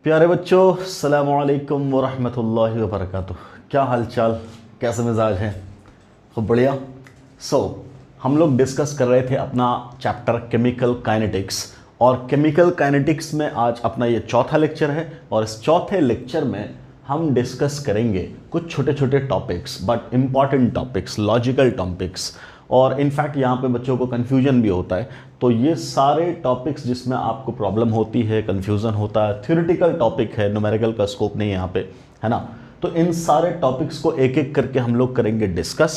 प्यारे बच्चों, अस्सलामु अलैकुम वरहमतुल्लाहि वबरकातुह। क्या हाल चाल, कैसे मिजाज हैं? खूब बढ़िया। हम लोग डिस्कस कर रहे थे अपना चैप्टर केमिकल काइनेटिक्स, और केमिकल काइनेटिक्स में आज अपना ये चौथा लेक्चर है। और इस चौथे लेक्चर में हम डिस्कस करेंगे कुछ छोटे छोटे topics, but important topics, logical topics. और इनफैक्ट यहाँ पे बच्चों को कन्फ्यूजन भी होता है, तो ये सारे टॉपिक्स जिसमें आपको प्रॉब्लम होती है, कन्फ्यूज़न होता है, थ्योरेटिकल टॉपिक है, न्यूमेरिकल का स्कोप नहीं है यहाँ पे, है ना। तो इन सारे टॉपिक्स को एक एक करके हम लोग करेंगे डिस्कस।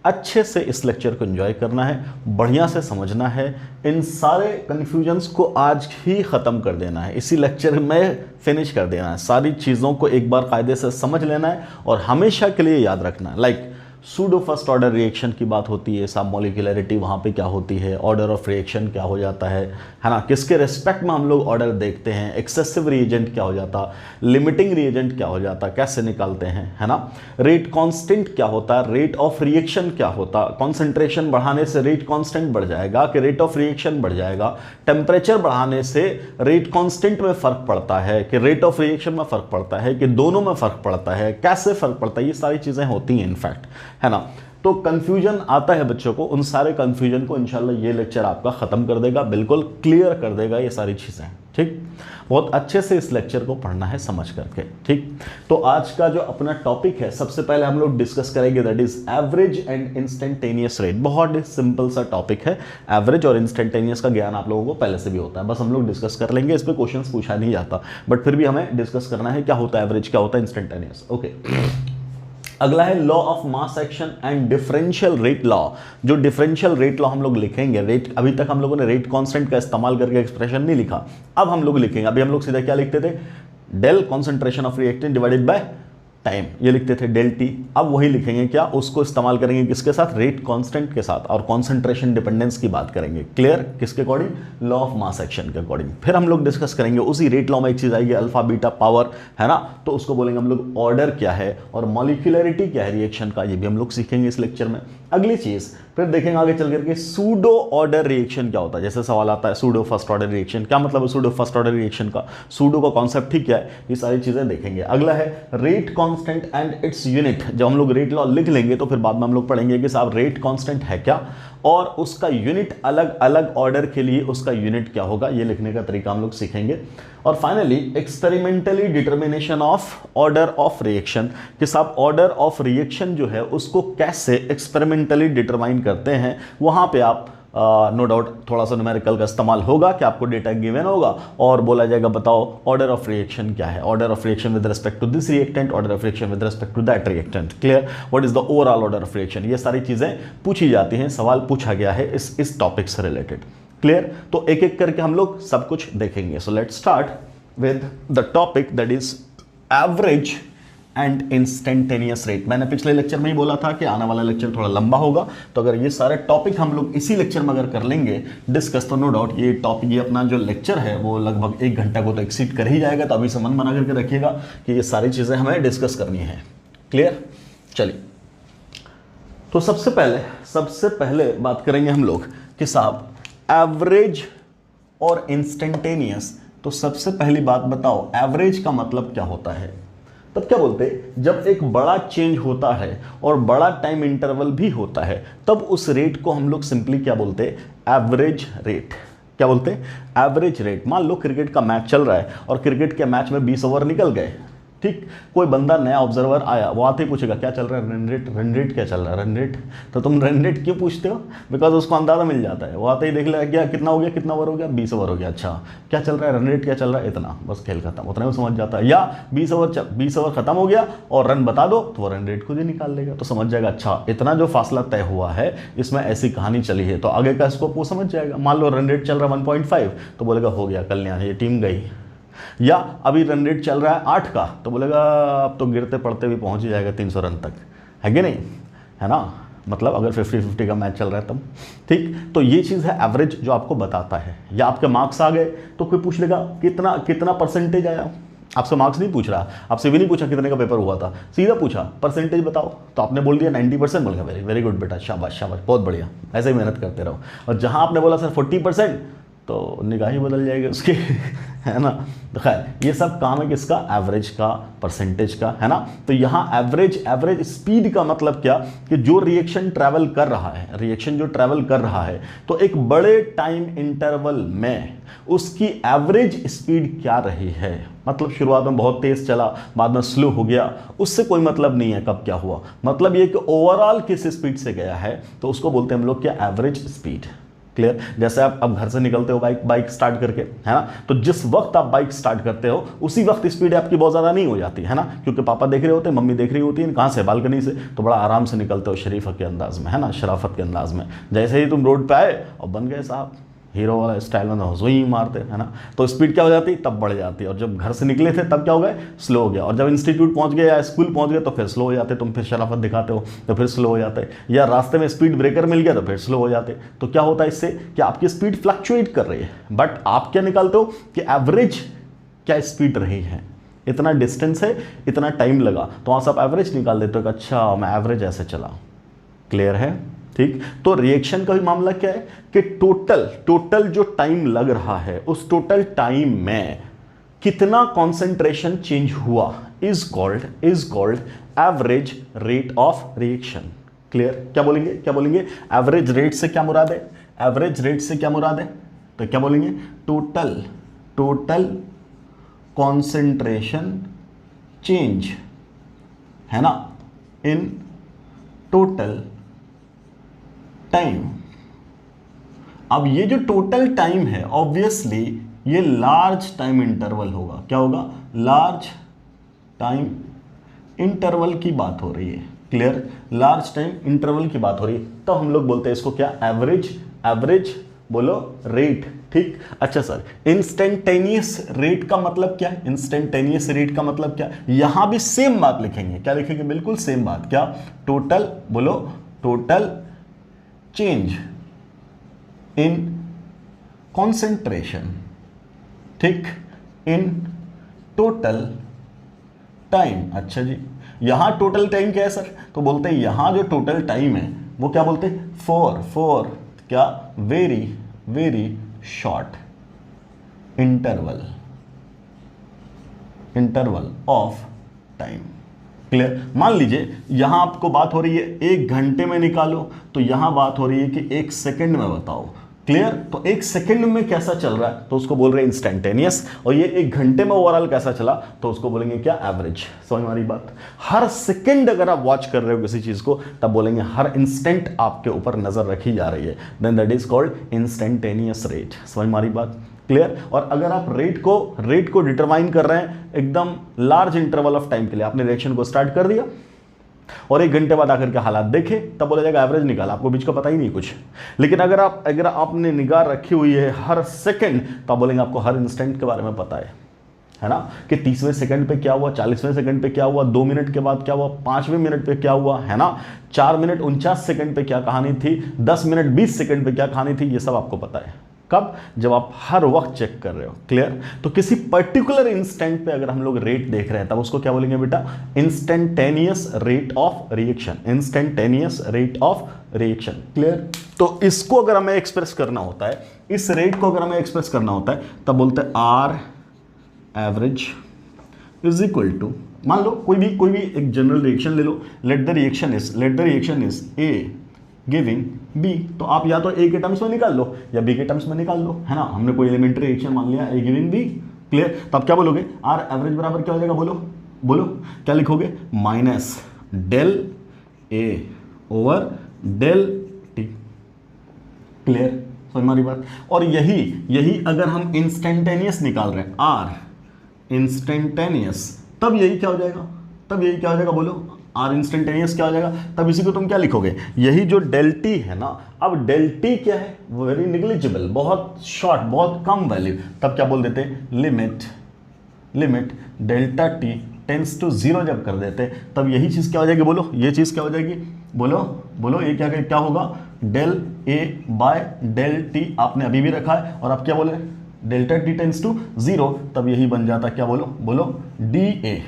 अच्छे से इस लेक्चर को एंजॉय करना है, बढ़िया से समझना है, इन सारे कन्फ्यूजन्स को आज ही ख़त्म कर देना है, इसी लेक्चर में फिनिश कर देना है। सारी चीज़ों को एक बार कायदे से समझ लेना है और हमेशा के लिए याद रखना है। Like pseudo first order reaction की बात होती है, सब मॉलिक्यूलरिटी वहाँ पे क्या होती है, ऑर्डर ऑफ रिएक्शन क्या हो जाता है ना, किसके रेस्पेक्ट में हम लोग ऑर्डर देखते हैं, एक्सेसिव रिएजेंट क्या हो जाता, लिमिटिंग रिएजेंट क्या हो जाता, कैसे निकालते हैं, है ना। रेट कांस्टेंट क्या होता, रेट ऑफ रिएक्शन क्या होता, कॉन्सेंट्रेशन बढ़ाने से रेट कांस्टेंट बढ़ जाएगा कि रेट ऑफ रिएक्शन बढ़ जाएगा, टेम्परेचर बढ़ाने से रेट कांस्टेंट में फ़र्क पड़ता है कि रेट ऑफ रिएक्शन में फ़र्क पड़ता है कि दोनों में फ़र्क पड़ता है, कैसे फ़र्क पड़ता है, ये सारी चीज़ें होती हैं इनफैक्ट, है ना। तो कंफ्यूजन आता है बच्चों को, उन सारे कंफ्यूजन को इंशाल्लाह ये लेक्चर आपका ख़त्म कर देगा, बिल्कुल क्लियर कर देगा ये सारी चीज़ें। ठीक, बहुत अच्छे से इस लेक्चर को पढ़ना है समझ करके। ठीक, तो आज का जो अपना टॉपिक है, सबसे पहले हम लोग डिस्कस करेंगे, that is average and instantaneous rate. बहुत ही सिंपल सा टॉपिक है। एवरेज और इंस्टेंटेनियस का ज्ञान आप लोगों को पहले से भी होता है, बस हम लोग डिस्कस कर लेंगे, इस पर क्वेश्चन पूछा नहीं जाता, बट फिर भी हमें डिस्कस करना है क्या होता है एवरेज, क्या होता है इंस्टेंटेनियस। ओके, अगला है law of mass action and differential rate law. जो डिफरेंशियल रेट लॉ हम लोग लिखेंगे, रेट अभी तक हम लोगों ने रेट कांस्टेंट का इस्तेमाल करके एक्सप्रेशन नहीं लिखा, अब हम लोग लिखेंगे। अभी हम लोग सीधा क्या लिखते थे, del concentration of reactant divided by time, ये लिखते थे डेल टी। अब वही लिखेंगे क्या, उसको इस्तेमाल करेंगे किसके साथ, रेट कांस्टेंट के साथ, और कॉन्सेंट्रेशन डिपेंडेंस की बात करेंगे। क्लियर, किसके according, law of mass action के अकॉर्डिंग। फिर हम लोग डिस्कस करेंगे उसी रेट लॉ में एक चीज आएगी अल्फा बीटा पावर, है ना, तो उसको बोलेंगे हम लोग ऑर्डर क्या है और मॉलिक्यूलरिटी क्या है रिएक्शन का, ये भी हम लोग सीखेंगे इस लेक्चर में। अगली चीज फिर देखेंगे आगे चल करके सूडो ऑर्डर रिएक्शन क्या होता है। जैसे सवाल आता है सूडो फर्स्ट ऑर्डर रिएक्शन, क्या मतलब है सूडो फर्स्ट ऑर्डर रिएक्शन का, सूडो का कॉन्सेप्ट ही क्या है, ये सारी चीजें देखेंगे। अगला है rate constant and its unit. जब हम लोग रेट लॉ लिख लेंगे तो फिर बाद में हम लोग पढ़ेंगे कि साहब रेट कांस्टेंट है क्या और उसका यूनिट अलग अलग ऑर्डर के लिए उसका यूनिट क्या होगा, ये लिखने का तरीका हम लोग सीखेंगे। और finally experimentally determination of order of reaction, कि साहब ऑर्डर ऑफ रिएक्शन जो है उसको कैसे एक्सपेरिमेंटली डिटरमाइन करते हैं। वहां पे आप नो डाउट थोड़ा सा न्यूमेरिकल का इस्तेमाल होगा कि आपको डेटा गिवन होगा और बोला जाएगा बताओ ऑर्डर ऑफ रिएक्शन क्या है, order of reaction with respect to this reactant, order of reaction with respect to that reactant. Clear, what is the overall order of reaction, ये सारी चीजें पूछी जाती हैं, सवाल पूछा गया है इस टॉपिक से रिलेटेड। क्लियर, तो एक एक करके हम लोग सब कुछ देखेंगे। So let's start with the topic that is average and instantaneous rate. मैंने पिछले लेक्चर में ही बोला था कि आने वाला लेक्चर थोड़ा लंबा होगा, तो अगर ये सारे टॉपिक हम लोग इसी लेक्चर में अगर कर लेंगे डिस्कस, तो नो डाउट ये टॉपिक, ये अपना जो लेक्चर है वो लगभग 1 घंटा को तो एक्सीड कर ही जाएगा। तो अभी से मन बना करके रखिएगा कि ये सारी चीज़ें हमें डिस्कस करनी है। क्लियर, चलिए, तो सबसे पहले बात करेंगे हम लोग कि साहब एवरेज और इंस्टेंटेनियस। तो सबसे पहली बात बताओ एवरेज का मतलब क्या होता है। तब क्या बोलते हैं, जब एक बड़ा चेंज होता है और बड़ा टाइम इंटरवल भी होता है, तब उस रेट को हम लोग सिंपली क्या बोलते हैं, एवरेज रेट। क्या बोलते हैं, एवरेज रेट। मान लो क्रिकेट का मैच चल रहा है और क्रिकेट के मैच में 20 ओवर निकल गए, ठीक, कोई बंदा नया ऑब्जर्वर आया, वो आते ही पूछेगा क्या चल रहा है, रन रेट क्या चल रहा है, रन रेट। तो तुम रन रेट क्यों पूछते हो, बिकॉज उसको अंदाजा मिल जाता है, वो आते ही देख लेगा क्या कितना हो गया, कितना ओवर हो गया, 20 ओवर हो गया, अच्छा क्या चल रहा है, रन रेट क्या चल रहा है, इतना, बस खेल खत्म, उतना ही समझ जाता है। या 20 ओवर खत्म हो गया और रन बता दो तो वो रन रेट खुद ही निकाल लेगा, तो समझ जाएगा अच्छा इतना जो फासला तय हुआ है इसमें ऐसी कहानी चली है, तो आगे का स्कोप वो समझ जाएगा। मान लो रन रेट चल रहा है 1.5, तो बोलेगा हो गया कल्याण, ये टीम गई। या अभी रन रेट चल रहा है 8 का, तो बोलेगा अब तो गिरते पड़ते भी पहुंच ही जाएगा 300 रन तक, है कि नहीं, है ना, मतलब अगर 50-50 का मैच चल रहा है तब। ठीक, तो ये चीज़ है एवरेज जो आपको बताता है। या आपके मार्क्स आ गए तो कोई पूछ लेगा कितना परसेंटेज आया, आपसे मार्क्स नहीं पूछ रहा, आपसे भी नहीं पूछा कितने का पेपर हुआ था, सीधा पूछा परसेंटेज बताओ, तो आपने बोल दिया 90%, बोल गया वेरी गुड बेटा, शाबाश शाबाश, बहुत बढ़िया, ऐसे ही मेहनत करते रहो। और जहाँ आपने बोला सर 40%, तो निगाह ही बदल जाएगी उसकी है ना। तो खैर ये सब काम है किसका, एवरेज का, परसेंटेज का, है ना। तो यहाँ एवरेज स्पीड का मतलब क्या कि जो रिएक्शन ट्रैवल कर रहा है, रिएक्शन जो ट्रैवल कर रहा है तो एक बड़े टाइम इंटरवल में उसकी एवरेज स्पीड क्या रही है। मतलब शुरुआत में बहुत तेज चला, बाद में स्लो हो गया, उससे कोई मतलब नहीं है कब क्या हुआ, मतलब ये कि ओवरऑल किस स्पीड से गया है, तो उसको बोलते हैं हम लोग क्या, एवरेज स्पीड। क्लियर। जैसे आप अब घर से निकलते हो बाइक स्टार्ट करके, है ना, तो जिस वक्त आप बाइक स्टार्ट करते हो उसी वक्त स्पीड आपकी बहुत ज़्यादा नहीं हो जाती है ना, क्योंकि पापा देख रहे होते हैं, मम्मी देख रही होती है, कहाँ से, बालकनी से, तो बड़ा आराम से निकलते हो शरीफ के अंदाज में, है ना, शराफत के अंदाज में। जैसे ही तुम रोड पे आए और बन गए साहब हीरो वाला स्टाइल में, हुई मारते, है ना, तो स्पीड क्या हो जाती, तब बढ़ जाती है। और जब घर से निकले थे तब क्या हो गए, स्लो हो गया। और जब इंस्टीट्यूट पहुंच गए या स्कूल पहुंच गए तो फिर स्लो हो जाते, तुम फिर शराफत दिखाते हो तो फिर स्लो हो जाते, या रास्ते में स्पीड ब्रेकर मिल गया तो फिर स्लो हो जाते। तो क्या होता है इससे कि आपकी स्पीड फ्लक्चुएट कर रही है, बट आप क्या निकालते हो कि एवरेज क्या स्पीड रही है, इतना डिस्टेंस है, इतना टाइम लगा, तो वहां से आप एवरेज निकाल देते हो कि अच्छा मैं एवरेज ऐसे चला। क्लियर है, ठीक। तो रिएक्शन का भी मामला क्या है कि टोटल जो टाइम लग रहा है उस टोटल टाइम में कितना कंसंट्रेशन चेंज हुआ is called average rate of reaction. Clear. क्या बोलेंगे एवरेज रेट से क्या मुराद है, एवरेज रेट से क्या मुराद है, तो क्या बोलेंगे, टोटल कंसंट्रेशन चेंज, है ना, इन टोटल टाइम। अब ये जो टोटल टाइम है ऑब्वियसली ये लार्ज टाइम इंटरवल होगा, क्या होगा, लार्ज टाइम इंटरवल की बात हो रही है। क्लियर। लार्ज टाइम इंटरवल की बात हो रही है, तो हम लोग बोलते हैं इसको क्या, एवरेज बोलो रेट। ठीक। अच्छा सर, इंस्टेंटेनियस रेट का मतलब क्या है, इंस्टेंटेनियस रेट का मतलब क्या, यहां भी सेम बात लिखेंगे, क्या लिखेंगे, बिल्कुल सेम बात, क्या, टोटल चेंज इन कॉन्सेंट्रेशन, ठीक, इन टोटल टाइम। अच्छा जी, यहां टोटल टाइम क्या है सर, तो बोलते हैं यहां जो टोटल टाइम है वो क्या बोलते हैं, फॉर क्या, very short interval of time. Clear. मान लीजिए यहां आपको बात हो रही है 1 घंटे में निकालो, तो यहां बात हो रही है कि 1 सेकंड में बताओ। क्लियर। तो 1 सेकंड में कैसा चल रहा है तो उसको बोल रहे हैं इंस्टेंटेनियस, और ये 1 घंटे में ओवरऑल कैसा चला तो उसको बोलेंगे क्या, एवरेज। समझ में आ रही बात। हर सेकंड अगर आप वॉच कर रहे हो किसी चीज को तब बोलेंगे हर इंस्टेंट आपके ऊपर नजर रखी जा रही है, then that is called instantaneous rate. समझ में आ रही बात। क्लियर। और अगर आप रेट को डिटरमाइन कर रहे हैं एकदम लार्ज इंटरवल ऑफ टाइम के लिए, आपने रिएक्शन को स्टार्ट कर दिया और 1 घंटे बाद आकर के हालात देखे, तब बोला जाएगा एवरेज निकाला, आपको बीच का पता ही नहीं कुछ। लेकिन अगर आपने निगाह रखी हुई है हर सेकंड, तो आप बोलेंगे आपको हर इंस्टेंट के बारे में पता है ना, कि 30वें सेकंड पे क्या हुआ, 40वें सेकंड पे क्या हुआ, 2 मिनट के बाद क्या हुआ, 5वें मिनट पे क्या हुआ, है ना, 4 मिनट 49 सेकंड पे क्या कहानी थी, 10 मिनट 20 सेकंड पे क्या कहानी थी, ये सब आपको पता है। कब, जब आप हर वक्त चेक कर रहे हो। क्लियर। तो किसी पर्टिकुलर इंस्टेंट पे अगर हम लोग रेट देख रहे हैं तब उसको क्या बोलेंगे बेटा, instantaneous rate of reaction, instantaneous rate of reaction. Clear. तो इसको अगर हमें एक्सप्रेस करना होता है, इस रेट को अगर हमें एक्सप्रेस करना होता है तब बोलते हैं are average is equal to, मान लो कोई भी एक जनरल रिएक्शन ले लो, let the reaction is A giving B, तो आप या तो ए के टर्म्स में निकाल लो या बी के टर्म्स में निकाल लो, है ना, हमने कोई एलिमेंट्री रिएक्शन मान लिया ए गिविंग बी। क्लियर। तब क्या बोलोगे, आर एवरेज बराबर क्या हो जाएगा, बोलो क्या लिखोगे, minus del A over del T. Clear. समझ में आ रही बात। और यही अगर हम इंस्टेंटेनियस निकाल रहे हैं, आर इंस्टेंटेनियस, तब यही क्या हो जाएगा, बोलो, आर इंस्टेंटेनियस क्या हो जाएगा, तब इसी को तुम क्या लिखोगे, यही जो डेल टी है ना, अब डेल टी क्या है, वेरी निग्लिजिबल, बहुत शॉर्ट, बहुत कम वैल्यू, तब क्या बोल देते हैं, limit delta t tends to 0 जब कर देते तब यही चीज क्या हो जाएगी, बोलो, ये चीज क्या हो जाएगी, बोलो ये क्या होगा, del A by del t आपने अभी भी रखा है, और अब क्या बोले, डेल्टा टी टेंस टू 0, तब यही बन जाता क्या, बोलो D A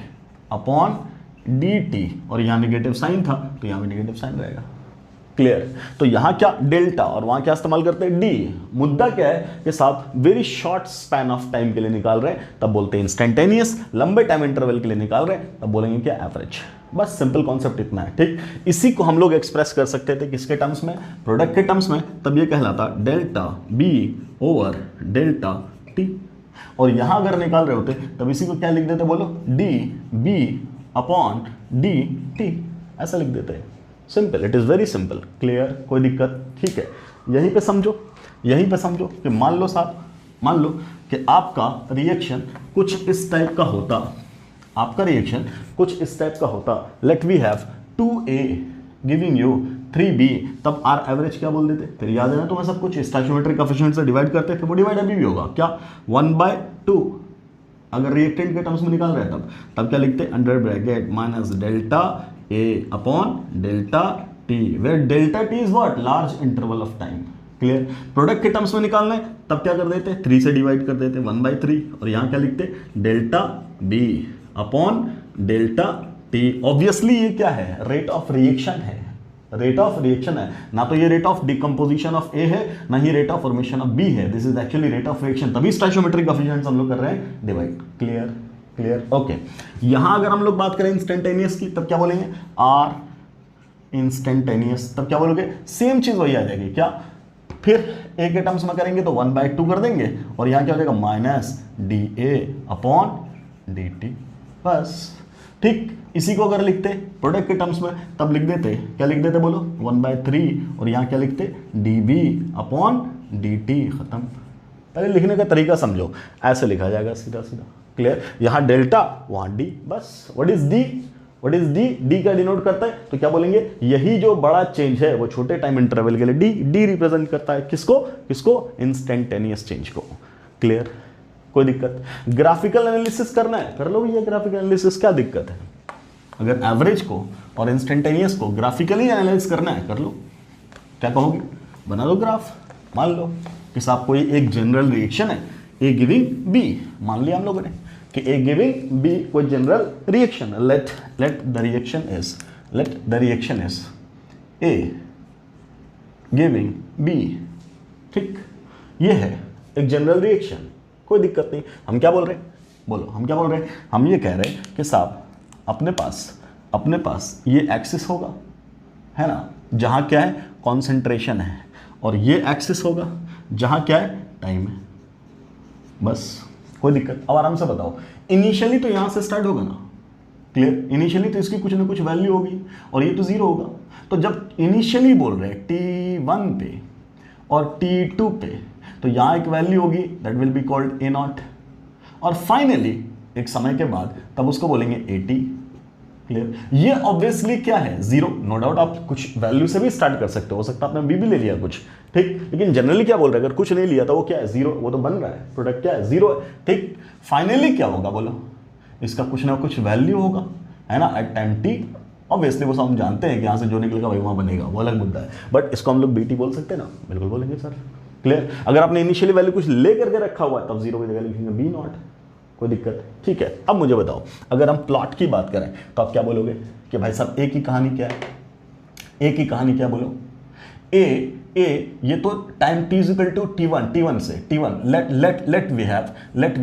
upon d T, और यहाँ नेगेटिव साइन था तो यहाँ भी नेगेटिव साइन रहेगा। क्लियर। तो यहाँ क्या डेल्टा और वहाँ क्या इस्तेमाल करते हैं डी। मुद्दा क्या है कि साहब very short span of time के लिए निकाल रहे हैं तब बोलते हैं इंस्टेंटेनियस, लंबे टाइम इंटरवल के लिए निकाल रहे हैं तब बोलेंगे क्या एवरेज। बस सिंपल कॉन्सेप्ट इतना है, ठीक। इसी को हम लोग एक्सप्रेस कर सकते थे किसके टर्म्स में, प्रोडक्ट के टर्म्स में, तब ये कहलाता delta B over delta t. और यहां अगर निकाल रहे होते तब इसी को क्या लिख देते बोलो, d B upon d t, ऐसा लिख देते हैं। Simple, it is very simple, clear, कोई दिक्कत, ठीक है। यहीं पे समझो, यहीं पे समझो कि मान लो साहब, मान लो कि आपका रिएक्शन कुछ इस टाइप का होता, आपका रिएक्शन कुछ इस टाइप का होता, let we have 2A giving you 3B, तब आर एवरेज क्या बोल देते, फिर याद है ना तुम्हें सब कुछ, स्टोइकियोमेट्रिक कोएफिशिएंट से डिवाइड करते थे, वो डिवाइड अभी भी होगा क्या 1/2, अगर रिएक्टेंट के टर्म्स में निकाल रहे हैं तब क्या लिखते हैं, under bracket minus delta A upon delta T, where delta T is what, large interval of time, clear. Product के टर्म्स में निकालना है तब क्या कर देते, 3 से डिवाइड कर देते 1/3, और यहाँ क्या लिखते, delta B upon delta T। Obviously ये क्या है, रेट ऑफ रिएक्शन है, रेट ऑफ रिएक्शन है ना, तो ये rate of decomposition of A है ना ही rate of formation of B है, this is actually rate of reaction, तभी स्टोइकियोमेट्रिक कोएफिशिएंट्स हम लोग कर रहे हैं डिवाइड, क्लियर, क्लियर, ओके। यहां अगर हम लोग बात करें इंस्टेंटेनियस की तब क्या बोलेंगे, आर इंस्टेंटेनियस, तब क्या बोलोगे, सेम चीज वही आ जाएगी क्या, फिर ए के टर्म्स में करेंगे तो 1/2 कर देंगे, और यहां क्या हो जाएगा minus D A upon d T, बस, ठीक। इसी को अगर लिखते प्रोडक्ट के टर्म्स में तब लिख देते, क्या लिख देते बोलो, 1/3, और यहाँ क्या लिखते, d B upon d t, खत्म। पहले लिखने का तरीका समझो, ऐसे लिखा जाएगा सीधा सीधा, क्लियर। यहाँ डेल्टा वहाँ डी, बस। What is D, what is D, D क्या डिनोट करता है, तो क्या बोलेंगे, यही जो बड़ा चेंज है वो छोटे टाइम इंटरवल के लिए डी, डी रिप्रेजेंट करता है किसको, किसको, इंस्टेंटेनियस चेंज को, क्लियर, कोई दिक्कत। ग्राफिकल एनालिसिस करना है कर लो भैया, ग्राफिकल एनालिसिस क्या दिक्कत है, अगर एवरेज को और इंस्टेंटेनियस को ग्राफिकली एनालाइज करना है कर लो, क्या कहोगे, बना दो ग्राफ। मान लो कि साहब कोई एक जनरल रिएक्शन है, ए गिविंग बी, मान लिया हम लोगों ने कि ए गिविंग बी कोई general reaction, let the reaction is A giving B, ठीक, ये है एक जनरल रिएक्शन, कोई दिक्कत नहीं। हम क्या बोल रहे हैं, बोलो हम क्या बोल रहे हैं, हम ये कह रहे हैं कि साहब अपने पास ये एक्सिस होगा, है ना, जहाँ क्या है कॉन्सेंट्रेशन है, और ये एक्सिस होगा जहाँ क्या है टाइम है, बस, कोई दिक्कत। अब आराम से बताओ, इनिशियली तो यहाँ से स्टार्ट होगा ना, क्लियर, इनिशियली तो इसकी कुछ ना कुछ वैल्यू होगी और ये तो जीरो होगा, तो जब इनिशियली बोल रहे हैं T1 पे और T2 पे, तो यहाँ एक वैल्यू होगी that will be called A0, और फाइनली एक समय के बाद तब उसको बोलेंगे AT, क्लियर। ये ऑब्वियसली क्या है, जीरो, नो डाउट। आप कुछ वैल्यू से भी स्टार्ट कर सकते हो सकता है आपने भी ले लिया कुछ, ठीक, लेकिन जनरली क्या बोल रहे हैं, अगर कुछ नहीं लिया तो वो क्या है, जीरो, वो तो बन रहा है, प्रोडक्ट क्या है, जीरो है, ठीक। फाइनली क्या होगा बोलो, इसका कुछ ना कुछ वैल्यू होगा, है ना, एट टाइम T, ऑब्वियसली वो सब हम जानते हैं कि यहाँ से जो निकलेगा वही वहाँ बनेगा, वो अलग मुद्दा है, बट इसको हम लोग BT बोल सकते हैं ना, बिल्कुल बोलेंगे सर, क्लियर। अगर आपने इनिशियली वैल्यू कुछ ले करके रखा हुआ है तब जीरो की जगह लिखेंगे B0, कोई दिक्कत, ठीक है। अब मुझे बताओ, अगर हम प्लॉट की बात करें तो आप क्या बोलोगे कि भाई साहब ए की कहानी क्या है, ए की कहानी क्या बोलो, ए ये तो time T is equal to T1 से T1, let we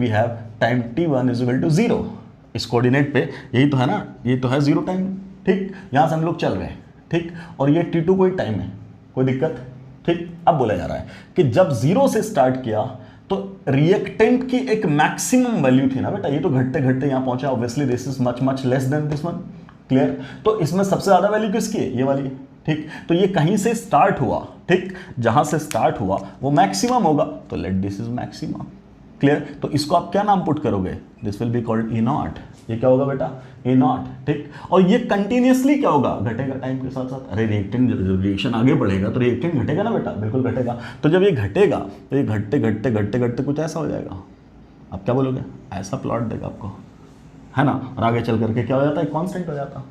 have time T1 is equal to 0, इस कोऑर्डिनेट पे यही तो है ना, ये तो है 0 टाइम, ठीक, यहाँ से हम लोग चल रहे हैं, ठीक, और ये T2 कोई टाइम है, कोई दिक्कत, ठीक। अब बोला जा रहा है कि जब 0 से स्टार्ट किया तो रिएक्टेंट की एक मैक्सिमम वैल्यू थी ना बेटा, ये तो घटते घटते यहाँ पहुंचा, obviously this is much less than this one, clear. तो इसमें सबसे ज्यादा वैल्यू किसकी है, ये वाली है, ठीक। तो ये कहीं से स्टार्ट हुआ, ठीक, जहां से स्टार्ट हुआ वो मैक्सिमम होगा, तो let this is maximum, clear. तो इसको आप क्या नाम पुट करोगे, this will be called A0, ये क्या होगा बेटा, A0, ठीक। और ये कंटिन्यूसली क्या होगा, घटेगा टाइम के साथ साथ, अरे रिएक्टेंट रिएक्शन आगे बढ़ेगा तो रिएक्टेंट घटेगा ना बेटा, बिल्कुल घटेगा। तो जब ये घटेगा तो ये घटते घटते घटते घटते कुछ ऐसा हो जाएगा, आप क्या बोलोगे, ऐसा प्लॉट देगा आपको, है ना, और आगे चल करके क्या हो जाता है, कांस्टेंट हो जाता,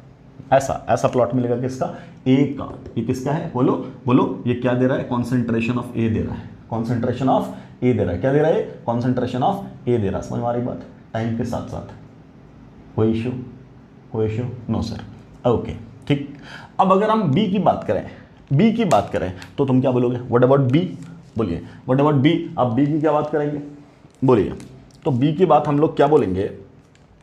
ऐसा प्लॉट मिलेगा किसका, ए का। ये किसका है, बोलो ये क्या दे रहा है, कॉन्सेंट्रेशन ऑफ ए दे रहा है, कॉन्सेंट्रेशन ऑफ ए दे रहा है, क्या दे रहा है, कॉन्सेंट्रेशन ऑफ ए दे रहा है, समझ में आ रही बात, टाइम के साथ साथ, कोई इशू नो सर, ओके, ठीक। अब अगर हम बी की बात करें, बी की बात करें तो तुम क्या बोलोगे, व्हाट अबाउट बी, बोलिए व्हाट अबाउट बी। आप बी की क्या बात करेंगे, बोलिए। तो बी की बात हम लोग क्या बोलेंगे,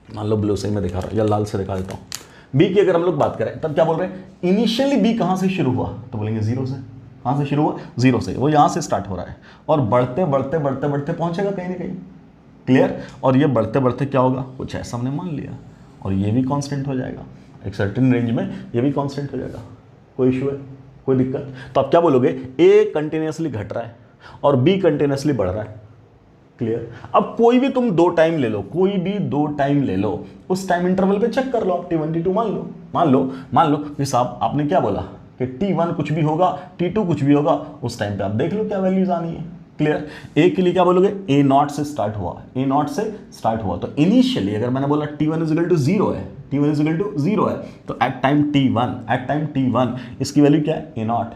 मान लो ब्लू से मैं दिखा रहा हूँ या लाल से दिखा देता हूँ। बी की अगर हम लोग बात करें तब क्या बोल रहे हैं, इनिशियली बी कहाँ से शुरू हुआ, तो बोलेंगे जीरो से। कहाँ से शुरू हुआ, जीरो से, वो यहाँ से स्टार्ट हो रहा है और बढ़ते बढ़ते बढ़ते बढ़ते पहुँचेगा कहीं ना कहीं, क्लियर। और ये बढ़ते बढ़ते क्या होगा, कुछ ऐसा हमने मान लिया और ये भी कांस्टेंट हो जाएगा, एक सर्टेन रेंज में ये भी कांस्टेंट हो जाएगा। कोई इशू है, कोई दिक्कत? तो आप क्या बोलोगे, ए कंटिन्यूसली घट रहा है और बी कंटिन्यूसली बढ़ रहा है, क्लियर। अब कोई भी तुम दो टाइम ले लो, कोई भी दो टाइम ले लो, उस टाइम इंटरवल पे चेक कर लो आप, T1 T2 मान लो कि साहब आपने क्या बोला कि T1 कुछ भी होगा, T2 कुछ भी होगा, उस टाइम पे आप देख लो क्या वैल्यूज आनी है, क्लियर। ए के लिए क्या बोलोगे, ए नॉट से स्टार्ट हुआ, ए नॉट से स्टार्ट हुआ, तो इनिशियली अगर मैंने बोला T1 इज इक्वल टू 0 है, T1 इज इक्वल टू 0 है, तो एट टाइम T1 इसकी वैल्यू क्या है, ए नॉट,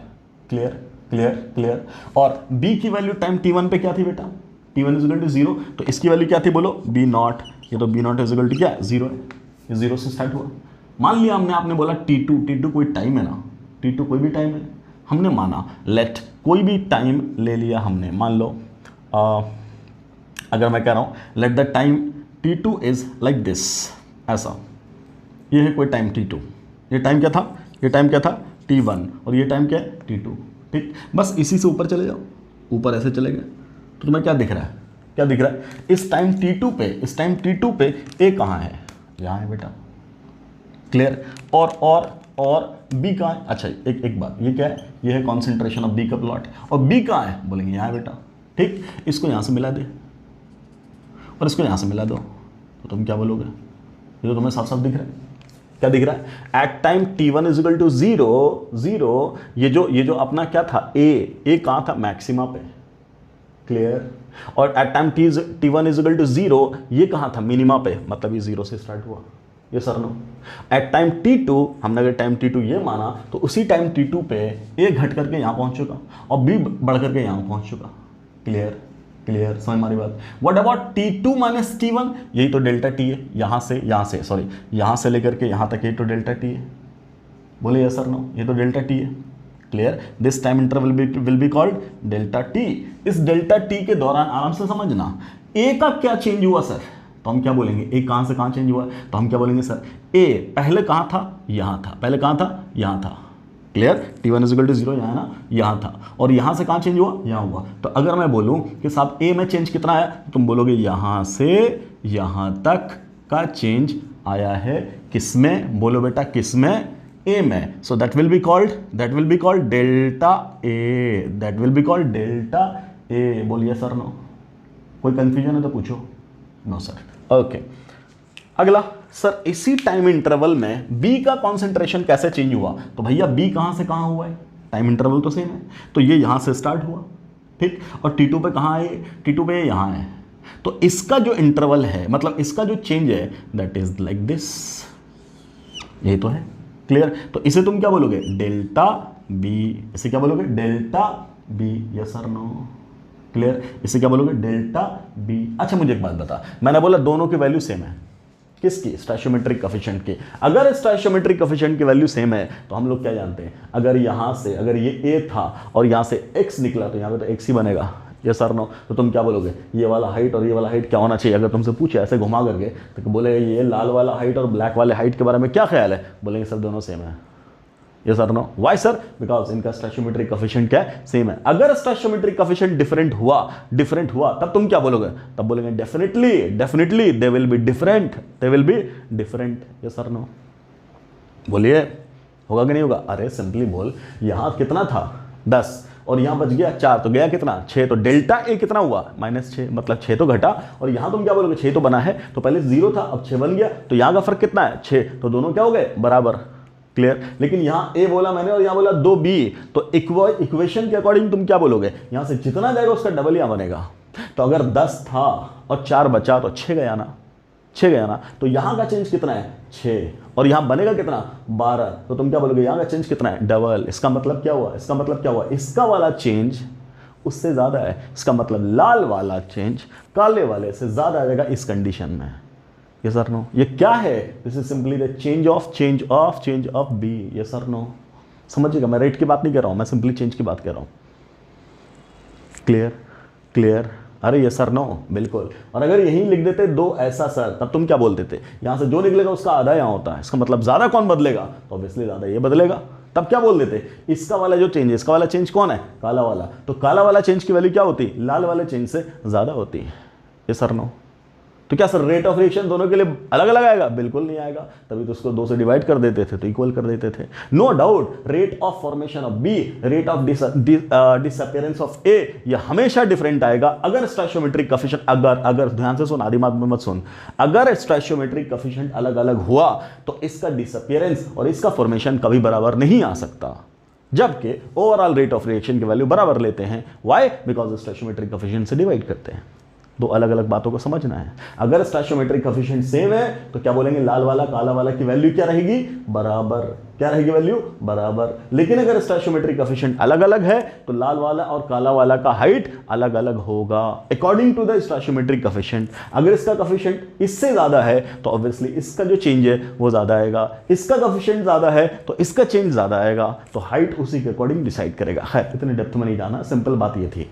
क्लियर क्लियर क्लियर। और बी की वैल्यू टाइम T1 पे क्या थी बेटा, T1 इज इक्वल टू 0, तो इसकी वैल्यू क्या थी बोलो, बी नॉट। ये तो B not is equal to क्या है, 0 है, ये 0 से स्टार्ट हुआ। मान लिया हमने, आपने बोला T2 कोई टाइम है ना, T2 कोई भी टाइम है, हमने माना लेट कोई भी टाइम ले लिया हमने, मान लो अगर मैं कह रहा हूँ let the time T2 is like this, ऐसा, ये है कोई टाइम T2, ये टाइम क्या था, ये टाइम क्या था T1 और ये टाइम क्या है T2, ठीक। बस इसी से ऊपर चले जाओ, ऊपर ऐसे चले गए तो तुम्हें क्या दिख रहा है, क्या दिख रहा है, इस टाइम T2 पे ए कहाँ है, यहाँ है बेटा, क्लियर। और बी कहाँ है, अच्छा एक बात, ये क्या है, ये है कॉन्सेंट्रेशन ऑफ बी का प्लॉट, और बी कहाँ है, बोलेंगे यहाँ है बेटा, ठीक। इसको यहाँ से मिला दे और इसको यहाँ से मिला दो, तो तुम क्या बोलोगे, ये तो तुम्हें साफ साफ दिख रहा है, क्या दिख रहा है, at time T1 is equal to 0, ये जो अपना क्या था, ए कहाँ था, मैक्सिमा पे, क्लियर। और at time T1 is equal to 0, ये कहाँ था, मिनिमा पे, मतलब ये 0 से स्टार्ट हुआ, ये sir no. At time T2, हमने अगर टाइम T2 ये माना तो उसी टाइम T2 पे ए घट करके यहाँ पहुँच चुका और बी बढ़ करके यहाँ पहुँच चुका, क्लियर क्लियर, समझ हमारी बात। What about T2 minus T1, यही तो डेल्टा टी है, यहाँ से लेकर के यहाँ तक, ये तो डेल्टा टी है, बोले यस सर नो, ये तो डेल्टा टी है, clear. This time interval will be called delta T. इस डेल्टा टी के दौरान आराम से समझना, ए का क्या चेंज हुआ सर, तो हम क्या बोलेंगे, ए कहाँ से कहाँ चेंज हुआ, तो हम क्या बोलेंगे सर, ए पहले कहाँ था, यहाँ था, पहले कहाँ था, यहाँ था, clear. T1 is equal to 0 यहाँ ना, यहाँ था, और यहाँ से कहाँ चेंज हुआ, यहाँ हुआ। तो अगर मैं बोलूँ कि साहब ए में चेंज कितना आया, तो तुम बोलोगे यहाँ से यहाँ तक का चेंज आया है, किसमें, बोलो बेटा किसमें, ए में। So that will be called delta A, that will be called delta A. बोलिए सर नो, कोई कंफ्यूजन है तो पूछो, नो सर, ओके। अगला सर, इसी टाइम इंटरवल में बी का कॉन्सेंट्रेशन कैसे चेंज हुआ, तो भैया बी कहाँ से कहाँ हुआ है, टाइम इंटरवल तो सेम है, तो ये यहाँ से स्टार्ट हुआ, ठीक, और T2 पे कहाँ है, T2 पे यहाँ है, तो इसका जो इंटरवल है, मतलब इसका जो चेंज है, दैट इज लाइक दिस, ये तो है, क्लियर। तो इसे तुम क्या बोलोगे, डेल्टा बी, इसे क्या बोलोगे, delta B, yes sir no, clear. इसे क्या बोलोगे, डेल्टा बी। अच्छा मुझे एक बात बता, मैंने बोला दोनों की वैल्यू सेम है, किसकी, स्टोइचियोमेट्रिक कोएफिशिएंट की। अगर स्टोइचियोमेट्रिक कोएफिशिएंट की वैल्यू सेम है तो हम लोग क्या जानते हैं, अगर यहाँ से, अगर ये ए था और यहाँ से x निकला तो यहाँ पे तो x ही बनेगा, ये सर नो। तो तुम क्या बोलोगे, ये वाला हाइट और ये वाला हाइट क्या होना चाहिए, अगर तुमसे पूछे ऐसे घुमा करके तो बोले ये लाल वाला हाइट और ब्लैक वाले हाइट के बारे में क्या ख्याल है, बोलेंगे सर दोनों सेम है, ये sir no. Why sir, because इनका स्टोइचियोमेट्रिक कोएफिशिएंट क्या है, सेम है। अगर स्टोइचियोमेट्रिक कोएफिशिएंट डिफरेंट हुआ तब तुम क्या बोलोगे, तब बोलेंगे definitely they will be different, ये सर नो। बोलिए होगा कि नहीं होगा, अरे सिंपली बोल, यहाँ कितना था 10 और यहाँ बच गया 4, तो गया कितना 6, तो डेल्टा ए कितना हुआ -6, मतलब 6 तो घटा, और यहाँ तुम क्या बोलोगे, 6 तो बना है, तो पहले 0 था अब 6 बन गया, तो यहाँ का फर्क कितना है 6, तो दोनों क्या हो गए बराबर, क्लियर। लेकिन यहाँ ए बोला मैंने और यहाँ बोला 2b, तो इक्वेशन के अकॉर्डिंग तुम क्या बोलोगे, यहाँ से जितना जाएगा उसका डबल यहाँ बनेगा। तो अगर 10 था और 4 बचा तो 6 गया ना, तो यहाँ का चेंज कितना है 6, और यहाँ बनेगा कितना 12, तो तुम क्या बोलोगे, यहाँ का चेंज कितना है डबल। इसका मतलब क्या हुआ, इसका वाला चेंज उससे ज्यादा है, इसका मतलब लाल वाला चेंज काले वाले से ज्यादा आ जाएगा इस कंडीशन में, यस और नो। ये क्या है, this is simply the change of B, yes और नो, समझिएगा, मैं रेट की बात नहीं कर रहा हूँ, मैं सिंपली चेंज की बात कर रहा हूँ। क्लियर क्लियर, अरे ये सर नो, बिल्कुल। और अगर यही लिख देते दो ऐसा सर, तब तुम क्या बोलते थे, यहां से जो निकलेगा उसका आधा यहां होता है, इसका मतलब ज्यादा कौन बदलेगा, तो ऑब्वियसली ज्यादा ये बदलेगा। तब क्या बोल देते, इसका वाला जो चेंज है, इसका वाला चेंज कौन है, काला वाला, तो काला वाला चेंज की वैल्यू क्या होती, लाल वाले चेंज से ज्यादा होती है। ये सर नो। तो क्या सर रेट ऑफ रिएक्शन दोनों के लिए अलग अलग आएगा, बिल्कुल नहीं आएगा, तभी तो उसको 2 से डिवाइड कर देते थे तो इक्वल कर देते थे। No doubt rate of formation of B, rate of disappearance of A, ये हमेशा डिफरेंट आएगा अगर स्टोइचियोमेट्रिक कोएफिशिएंट, अगर ध्यान से सुन, आदिमाग में मत सुन, अगर स्टोइचियोमेट्रिक कोएफिशिएंट अलग अलग हुआ तो इसका डिसअपियरेंस और इसका फॉर्मेशन कभी बराबर नहीं आ सकता, जबकि ओवरऑल रेट ऑफ रिएक्शन की वैल्यू बराबर लेते हैं। व्हाई, बिकॉज स्टोइचियोमेट्रिक कोएफिशिएंट से डिवाइड करते हैं। दो अलग अलग बातों को समझना है। अगर स्टोइचियोमेट्रिक कोएफिशिएंट सेम है तो क्या बोलेंगे, लाल वाला काला वाला की वैल्यू क्या रहेगी, बराबर। क्या रहेगी वैल्यू, बराबर। लेकिन अगर स्टोइचियोमेट्रिक कोएफिशिएंट अलग अलग है तो लाल वाला और काला वाला का हाइट अलग अलग होगा अकॉर्डिंग टू द स्टोइचियोमेट्रिक कोएफिशिएंट। अगर इसका कोएफिशिएंट इससे ज्यादा है तो ऑब्वियसली इसका जो चेंज है वो ज्यादा आएगा, इसका कोएफिशिएंट ज्यादा है तो इसका चेंज ज्यादा आएगा, तो हाइट उसी के अकॉर्डिंग डिसाइड करेगा। खैर इतने डेप्थ में नहीं जाना, सिंपल बात ये थी।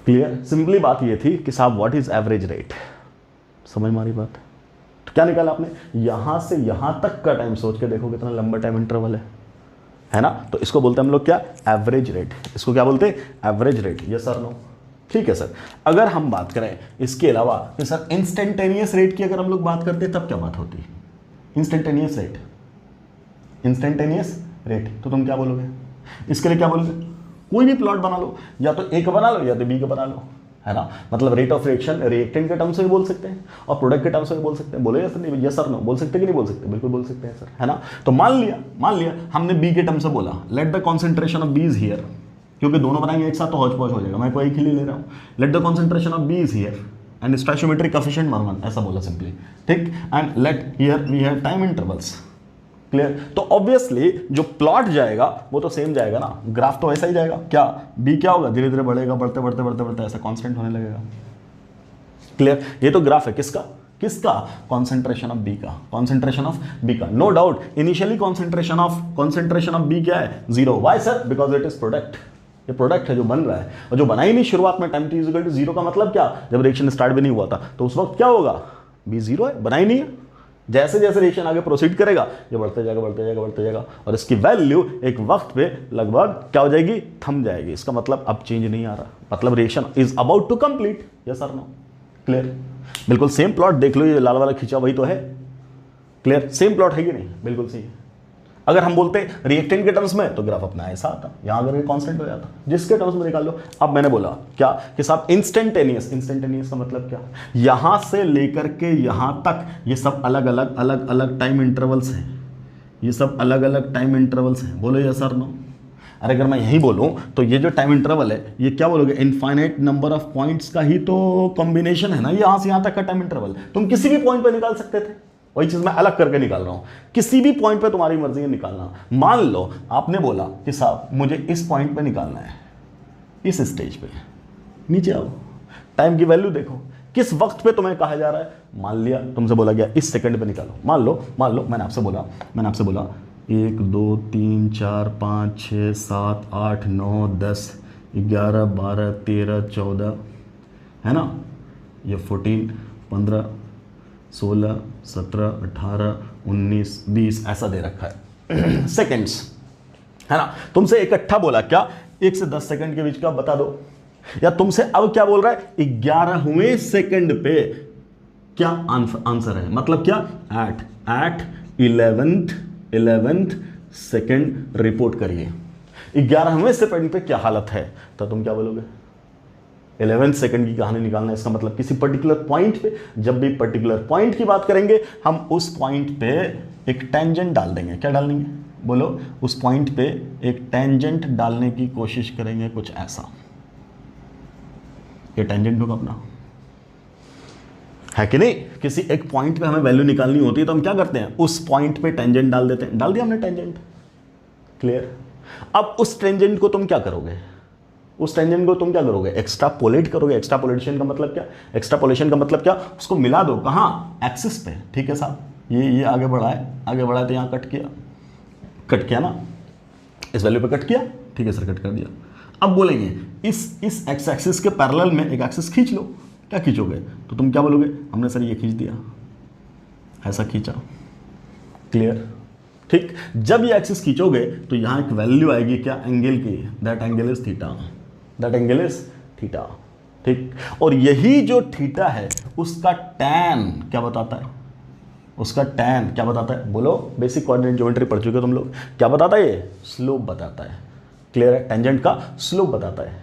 क्लियर, सिंपली बात ये थी कि साहब व्हाट इज एवरेज रेट, समझ मारी बात। तो क्या निकाला आपने, यहां से यहां तक का टाइम सोच के देखो कितना लंबा टाइम इंटरवल है ना, तो इसको बोलते हैं हम लोग क्या, एवरेज रेट। इसको क्या बोलते हैं, average rate. Yes sir no, ठीक है सर। अगर हम बात करें इसके अलावा कि सर इंस्टेंटेनियस रेट की अगर हम लोग बात करते तब क्या बात होती, इंस्टेंटेनियस रेट, इंस्टेंटेनियस रेट, तो तुम क्या बोलोगे इसके लिए, क्या बोलोगे, कोई भी प्लॉट बना लो, या तो ए का बना लो या तो बी का बना लो, है ना। मतलब रेट ऑफ रिएक्शन रिएक्टेंट के टर्म्स में भी बोल सकते हैं और प्रोडक्ट के टर्म्स में भी बोल सकते हैं। बोले या सर नहीं, यस सर नो, बोल सकते कि नहीं बोल सकते, बिल्कुल बोल सकते हैं सर, है ना। तो मान लिया हमने बी के टर्म से बोला, let the concentration of B is here, क्योंकि दोनों बनाएंगे एक साथ तो हौच पौच हो जाएगा, मैं कोई एक ही ले रहा हूँ। Let the concentration of B is here and stoichiometric coefficient 1 ऐसा बोला सिंपली, ठीक। And let here we have time intervals. Clear, तो ऑब्वियसली जो प्लॉट जाएगा वो तो सेम जाएगा ना, ग्राफ तो ऐसा ही जाएगा। क्या बी क्या होगा, धीरे धीरे बढ़ेगा, बढ़ते बढ़ते बढ़ते बढ़ते ऐसा कांस्टेंट होने लगेगा। क्लियर, ये तो ग्राफ है किसका, कॉन्सेंट्रेशन ऑफ बी का, कॉन्सेंट्रेशन ऑफ बी का। No doubt initially concentration of B क्या है, 0। Why sir, because it is product, ये प्रोडक्ट है जो बन रहा है, और जो बना ही नहीं शुरुआत में टाइम t = 0 का मतलब क्या, जब रिएक्शन स्टार्ट भी नहीं हुआ था तो उस वक्त क्या होगा, बी 0 है, बना ही नहीं है। जैसे जैसे रिएक्शन आगे प्रोसीड करेगा ये बढ़ते जाएगा बढ़ते जाएगा बढ़ते जाएगा, और इसकी वैल्यू एक वक्त पे लगभग क्या हो जाएगी, थम जाएगी। इसका मतलब अब चेंज नहीं आ रहा, मतलब reaction is about to complete. Yes और नो, क्लियर। बिल्कुल सेम प्लॉट देख लो, ये लाल वाला खींचा वही तो है। क्लियर, सेम प्लॉट है कि नहीं, बिल्कुल सही है। अगर हम बोलते रिएक्टेंट के टर्म्स में तो ग्राफ अपना ऐसा आता, यहां अगर कांस्टेंट हो जाता, जिसके टर्म्स में निकाल लो। अब मैंने बोला क्या कि साहब इंस्टेंटेनियस का मतलब क्या, यहां से लेकर के यहां तक ये सब अलग अलग टाइम इंटरवल्स हैं, ये सब अलग अलग टाइम इंटरवल्स हैं। बोलो यस और नो। अरे अगर मैं यही बोलूं तो ये जो टाइम इंटरवल है ये क्या बोलोगे, इनफाइनाइट नंबर ऑफ पॉइंट्स का ही तो कॉम्बिनेशन है ना, यहां से यहां तक का टाइम इंटरवल। तुम किसी भी पॉइंट पे निकाल सकते थे, वही चीज मैं अलग करके निकाल रहा हूं, किसी भी पॉइंट पे तुम्हारी मर्जी है निकालना। मान लो आपने बोला कि साहब मुझे इस पॉइंट पे निकालना है, इस स्टेज पे, नीचे आओ, टाइम की वैल्यू देखो, किस वक्त पे तुम्हें कहा जा रहा है। मान लिया तुमसे बोला गया इस सेकंड पे निकालो, मान लो मैंने आपसे बोला 1 2 3 4 5 6 7 8 9 10 11 12 13 14 है ना, ये 14 15 16 17 18 19 20 ऐसा दे रखा है सेकंड्स, है ना। तुमसे इकट्ठा बोला क्या 1 से 10 सेकंड के बीच का बता दो, या तुमसे अब क्या बोल रहा है 11वें सेकंड पे क्या आंसर है, मतलब क्या एट 11th सेकंड रिपोर्ट करिए। 11वें सेकंड पे क्या हालत है, तो तुम क्या बोलोगे 11 सेकंड की कहानी निकालना। इसका मतलब किसी पर्टिकुलर पॉइंट पे, जब भी पर्टिकुलर पॉइंट की बात करेंगे हम उस पॉइंट पे एक टेंजेंट डाल देंगे। क्या डाल देंगे, बोलो, उस पॉइंट पे एक टेंजेंट डालने की कोशिश करेंगे, कुछ ऐसा। ये टेंजेंट होगा अपना, है कि नहीं। किसी एक पॉइंट पे हमें वैल्यू निकालनी होती है तो हम क्या करते हैं, उस पॉइंट पे टेंजेंट डाल देते हैं। डाल दिया हमने टेंजेंट, क्लियर। अब उस टेंजेंट को तुम क्या करोगे, एक्स्ट्रापोलेट करोगे। एक्स्ट्रापोलेशन का मतलब क्या, उसको मिला दो कहाँ, एक्सिस पे। ठीक है साहब, ये आगे बढ़ा है तो यहाँ कट किया ना, इस वैल्यू पे कट किया, ठीक है सर, कट कर दिया। अब बोलेंगे इस एक्स एक्सिस के पैरेलल में एक एक्सिस खींच लो। क्या खींचोगे? तो तुम क्या बोलोगे? हमने सर ये खींच दिया, ऐसा खींचा। क्लियर? ठीक। जब ये एक्सिस खींचोगे तो यहां एक वैल्यू आएगी क्या? एंगल की। That angle is theta. That angle is theta. ठीक। और यही जो थीटा है उसका टैन क्या बताता है? उसका टैन क्या बताता है? बोलो, बेसिक कोऑर्डिनेट ज्योमेट्री पढ़ चुके हो तुम लोग। क्या बताता है? ये स्लोप बताता है। क्लियर है? टेंजेंट का स्लोप बताता है।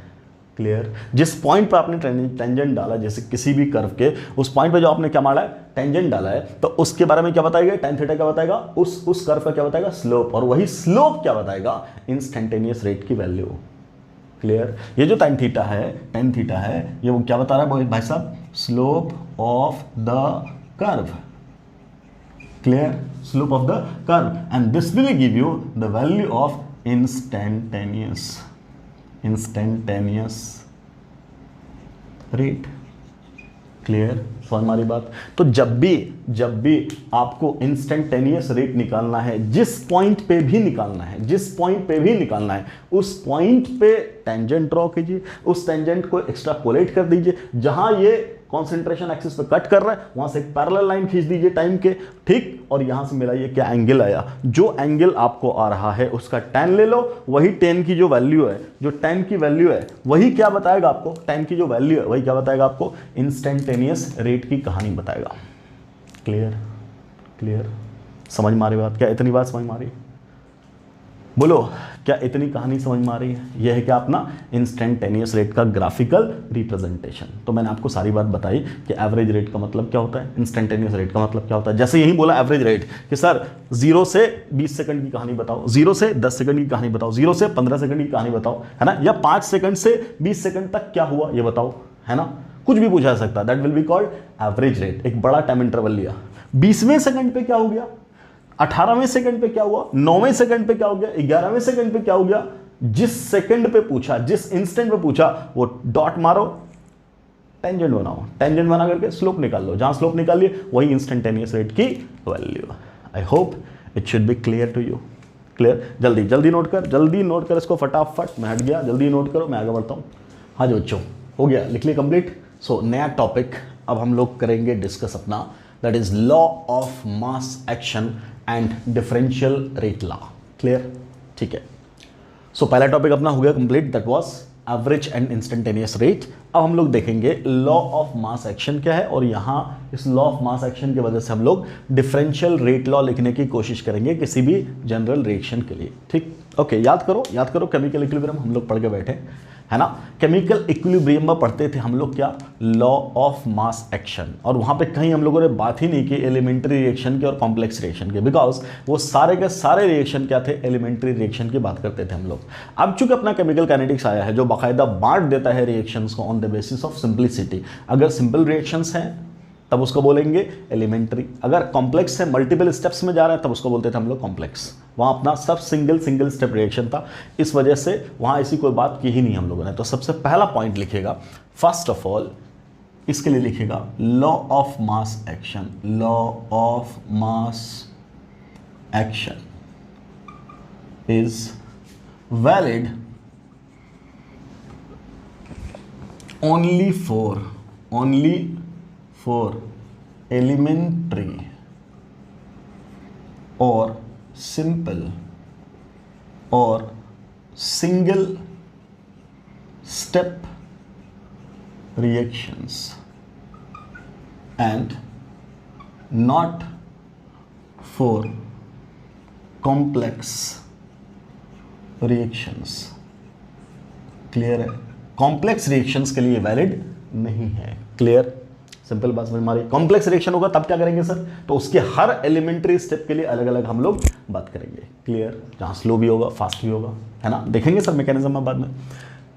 क्लियर? जिस पॉइंट पर आपने टेंजेंट डाला, जैसे किसी भी कर्व के उस पॉइंट पे जो आपने क्या मारा है? टेंजेंट डाला है, तो उसके बारे में क्या बताएगा? tan थीटा क्या बताएगा? उस कर्व का क्या बताएगा? स्लोप। और वही स्लोप क्या बताएगा? इंस्टेंटेनियस रेट की वैल्यू। क्लियर? ये जो tan थीटा है ये वो क्या बता रहा है भाई साहब? Slope of the curve. Clear? Slope of the curve, and this will give you the value of instantaneous rate. Clear? समझ मारी बात? तो जब भी आपको इंस्टेंटेनियस रेट निकालना है, जिस पॉइंट पे भी निकालना है, उस पॉइंट पे टेंजेंट ड्रॉ कीजिए, उस टेंजेंट को एक्स्ट्रापोलेट कर दीजिए, जहां ये कॉन्सेंट्रेशन एक्सिस पे कट कर रहा है वहां से एक पैरेलल लाइन खींच दीजिए टाइम के। ठीक। और यहां से मिलाइए क्या एंगल आया। जो एंगल आपको आ रहा है उसका tan ले लो। वही tan की जो वैल्यू है, वही क्या बताएगा आपको? tan की जो वैल्यू है वही क्या बताएगा आपको? इंस्टेंटेनियस रेट की कहानी बताएगा। क्लियर? समझ मारी बात? क्या इतनी बात समझ मारी? बोलो, क्या इतनी कहानी समझ में आ रही है? यह है क्या अपना इंस्टेंटेनियस रेट का ग्राफिकल रिप्रेजेंटेशन। तो मैंने आपको सारी बात बताई कि एवरेज रेट का मतलब क्या होता है, इंस्टेंटेनियस रेट का मतलब क्या होता है। जैसे यही बोला एवरेज रेट कि सर 0 से 20 सेकंड की कहानी बताओ, 0 से 10 सेकंड की कहानी बताओ, 0 से 15 सेकंड की कहानी बताओ, है ना, या 5 सेकंड से 20 सेकंड तक क्या हुआ ये बताओ, है ना, कुछ भी पूछा जा सकता है। That will be called average rate. एक बड़ा टाइम इंटरवल लिया, 20वें सेकंड पे क्या हो गया, 18वें सेकंड पे क्या हुआ, 9वें सेकंड पे क्या हो गया, 11वें सेकंड पे क्या हो गया। जिस सेकंड पे पूछा, जिस इंस्टेंट पे पूछा, वो डॉट मारो, टेंजेंट बनाओ, टेंजेंट बना करके स्लोप निकाल लो। जहां स्लोप निकालिए वही इंस्टेंटेनियस रेट की value. I hope it should be clear to you. Clear? जल्दी नोट कर इसको फटाफट। मैं हट गया, जल्दी नोट करो, मैं आगे बढ़ता हूं। हाँ जी बच्चों, हो गया, लिख लिया कंप्लीट। सो नया टॉपिक अब हम लोग करेंगे डिस्कस अपना, that is law of mass action and differential rate law. Clear? ठीक है। सो पहला टॉपिक अपना हो गया complete, that was average and instantaneous rate. अब हम लोग देखेंगे लॉ ऑफ मास एक्शन क्या है, और यहां इस लॉ ऑफ मास एक्शन की वजह से हम लोग डिफरेंशियल रेट लॉ लिखने की कोशिश करेंगे किसी भी जनरल रिएक्शन के लिए। ठीक? ओके, याद करो केमिकल इक्विलिब्रियम हम लोग पढ़ के बैठे, है ना। केमिकल इक्विलिब्रियम में पढ़ते थे हम लोग क्या, लॉ ऑफ मास एक्शन, और वहां पे कहीं हम लोगों ने बात ही नहीं की एलिमेंट्री रिएक्शन की और कॉम्प्लेक्स रिएक्शन की, बिकॉज वो सारे के सारे रिएक्शन क्या थे, एलिमेंट्री रिएक्शन की बात करते थे हम लोग। अब चूंकि अपना केमिकल काइनेटिक्स आया है जो बाकायदा बांट देता है रिएक्शंस को on the basis of simplicity. अगर सिंपल रिएक्शंस हैं तब उसको बोलेंगे एलिमेंट्री, अगर कॉम्प्लेक्स है मल्टीपल स्टेप्स में जा रहे हैं तब उसको बोलते थे हम लोग कॉम्प्लेक्स। वहाँ अपना सब सिंगल स्टेप रिएक्शन था, इस वजह से वहाँ ऐसी कोई बात की ही नहीं हम लोगों ने। तो सबसे पहला पॉइंट लिखेगा, फर्स्ट ऑफ ऑल इसके लिए लिखेगा law of mass action. Law of mass action is valid only for elementary or simple or single step reactions and not for complex reactions। Clear है? कॉम्प्लेक्स रिएक्शंस के लिए valid नहीं है। Clear? Simple बात समझ मारी। कॉम्प्लेक्स रिएक्शन होगा तब क्या करेंगे सर, तो उसके हर एलिमेंट्री स्टेप के लिए अलग अलग हम लोग बात करेंगे। क्लियर? जहां स्लो भी होगा, फास्ट भी होगा, है ना, देखेंगे सर मैकेनिज्म में बाद में।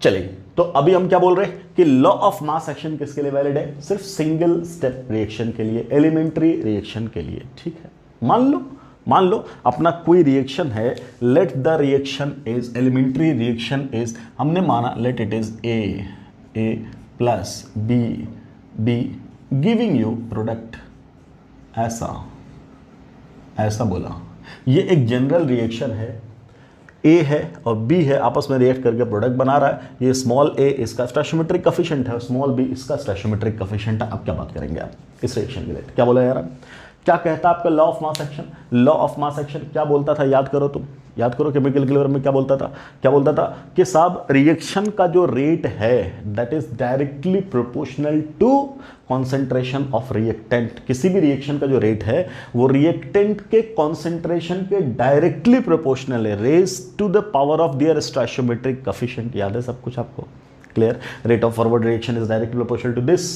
चलिए, तो अभी हम क्या बोल रहे हैं कि लॉ ऑफ मास एक्शन किसके लिए वैलिड है, सिर्फ सिंगल स्टेप रिएक्शन के लिए, एलिमेंट्री रिएक्शन के लिए। ठीक है? मान लो अपना कोई रिएक्शन है, let the reaction is, elementary reaction is, हमने माना let it is A plus B giving you product, ऐसा बोला। ये एक जनरल रिएक्शन है, ए है और बी है, आपस में रिएक्ट करके प्रोडक्ट बना रहा है। ये स्मॉल ए इसका स्टोइचियोमेट्रिक कोफिशिएंट है, स्मॉल बी इसका स्टोइचियोमेट्रिक कोफिशिएंट है। अब क्या बात करेंगे आप इस रिएक्शन के लिए? क्या बोला यार? क्या कहता है आपका law of mass action? Law of mass action क्या बोलता था? याद करो तुम, याद करो केमिकल इक्विलिब्रियम में क्या बोलता था? क्या बोलता था कि साहब रिएक्शन का जो रेट है that is directly proportional to concentration of reactant. किसी भी रिएक्शन का जो रेट है वो रिएक्टेंट के कॉन्सेंट्रेशन के डायरेक्टली प्रोपोर्शनल है, raise to the power of their stoichiometric coefficient. याद है सब कुछ आपको? Clear? Rate of forward reaction is directly proportional to this,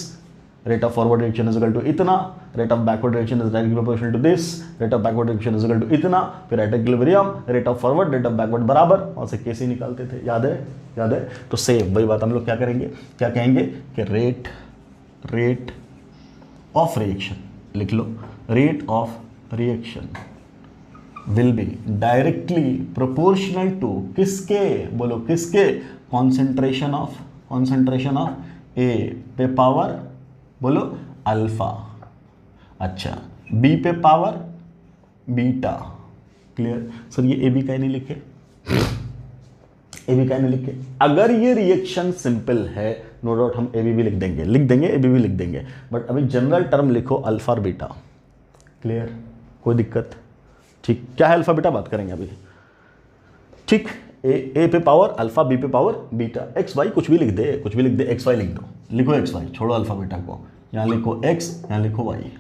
rate of forward reaction is equal to इतना, rate of backward reaction is directly proportional to this, rate of backward reaction is equal to इतना, फिर at equilibrium rate of forward rate of backward बराबर, और से कैसे निकालते थे? याद है? याद है? तो सेम वही बात हम लोग क्या करेंगे, क्या कहेंगे कि रेट ऑफ रिएक्शन, लिख लो, rate of reaction will be directly proportional to किसके? बोलो किसके? कॉन्सेंट्रेशन ऑफ ए पे पावर, बोलो अल्फा, अच्छा बी पे पावर बीटा। क्लियर? सर ये ए बी का नहीं लिखे, ए बी का नहीं लिखे। अगर ये रिएक्शन सिंपल है नो डाउट हम ए बी भी लिख देंगे ए बी भी लिख देंगे, बट अभी जनरल टर्म लिखो अल्फा और बीटा। क्लियर? कोई दिक्कत? ठीक, क्या है अल्फा बीटा बात करेंगे अभी। ठीक, ए पे पावर अल्फा, बी पे पावर बीटा, एक्स वाई कुछ भी लिख दे, एक्स वाई लिख दो, लिखो एक्स वाई, छोड़ो अल्फा बीटा को, यहाँ लिखो एक्स, यहाँ लिखो वाई,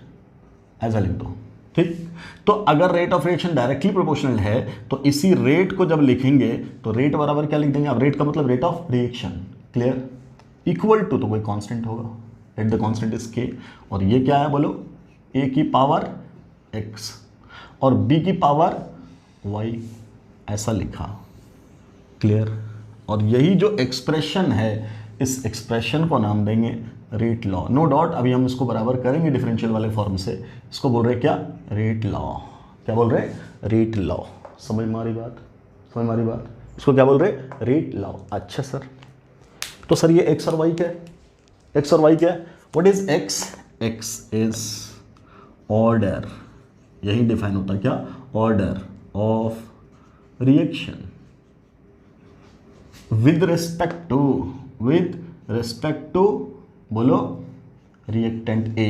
ऐसा लिख दो। ठीक, तो अगर rate of reaction directly proportional है तो इसी रेट को जब लिखेंगे तो रेट बराबर क्या लिख देंगे आप? रेट का मतलब rate of reaction. Clear? Equal to, तो कोई कांस्टेंट होगा, एट द कांस्टेंट इज के, और ये क्या है बोलो? ए की पावर एक्स और बी की पावर वाई, ऐसा लिखा। क्लियर? और यही जो एक्सप्रेशन है इस एक्सप्रेशन को नाम देंगे रेट लॉ। नो डाउट अभी हम इसको बराबर करेंगे डिफरेंशियल वाले फॉर्म से। इसको बोल रहे क्या? Rate law. क्या बोल रहे? Rate law. समझ में आ रही बात? समझ में आ रही बात? इसको क्या बोल रहे? Rate law. अच्छा सर, तो सर ये एक्स और वाई क्या है? एक्स और वाई क्या है? What is x? X is order, यही डिफाइन होता है क्या? Order of reaction with respect to बोलो reactant A,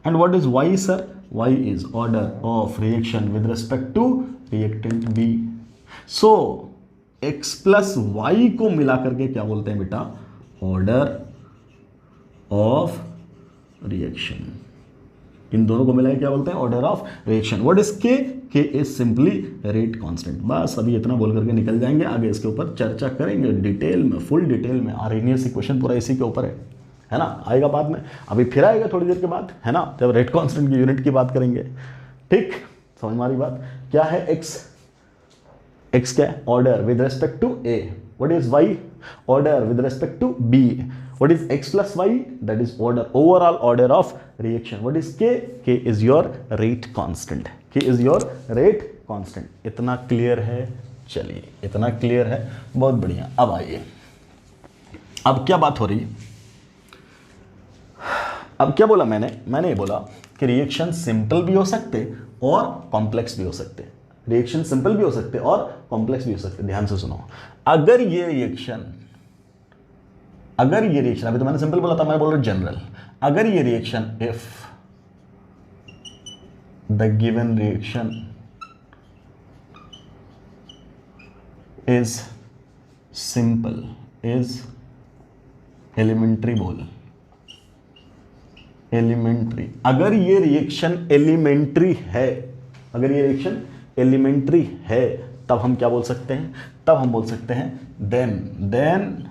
and what is Y sir? Y is order of reaction with respect to reactant B. So X plus Y को मिला करके क्या बोलते हैं बेटा? order of reaction। इन दोनों को मिला के क्या बोलते हैं? Order of reaction. What is के? के इज सिंपली रेट कांस्टेंट। बस अभी इतना बोल करके निकल जाएंगे, आगे इसके ऊपर चर्चा करेंगे डिटेल में, फुल डिटेल में। आरएनएस इक्वेशन पूरा इसी के ऊपर है ना, आएगा बाद में, अभी फिर आएगा थोड़ी देर के बाद, है ना, जब रेट कांस्टेंट की यूनिट की बात करेंगे। ठीक, समझ में आ रही बात? क्या है एक्स? एक्स क्या है? Order with respect to A. What is y? Order with respect to B. What is x plus y? That is order, overall order of reaction. What is k? K is your rate constant. K is your rate constant. इतना clear है? चलिए, इतना clear है, बहुत बढ़िया। अब आइए, अब क्या बात हो रही है? अब क्या बोला मैंने ये बोला कि रिएक्शन सिंपल भी हो सकते और कॉम्प्लेक्स भी हो सकते। रिएक्शन सिंपल भी हो सकते और कॉम्प्लेक्स भी हो सकते। ध्यान से सुनो, अगर ये रिएक्शन, अभी तो मैंने सिंपल बोला था, मैं बोल रहा हूं जनरल। अगर ये reaction, if the given reaction is simple, is elementary, बोल एलिमेंट्री। अगर ये रिएक्शन एलिमेंट्री है, अगर ये रिएक्शन एलिमेंट्री है, तब हम क्या बोल सकते हैं? तब हम बोल सकते हैं देन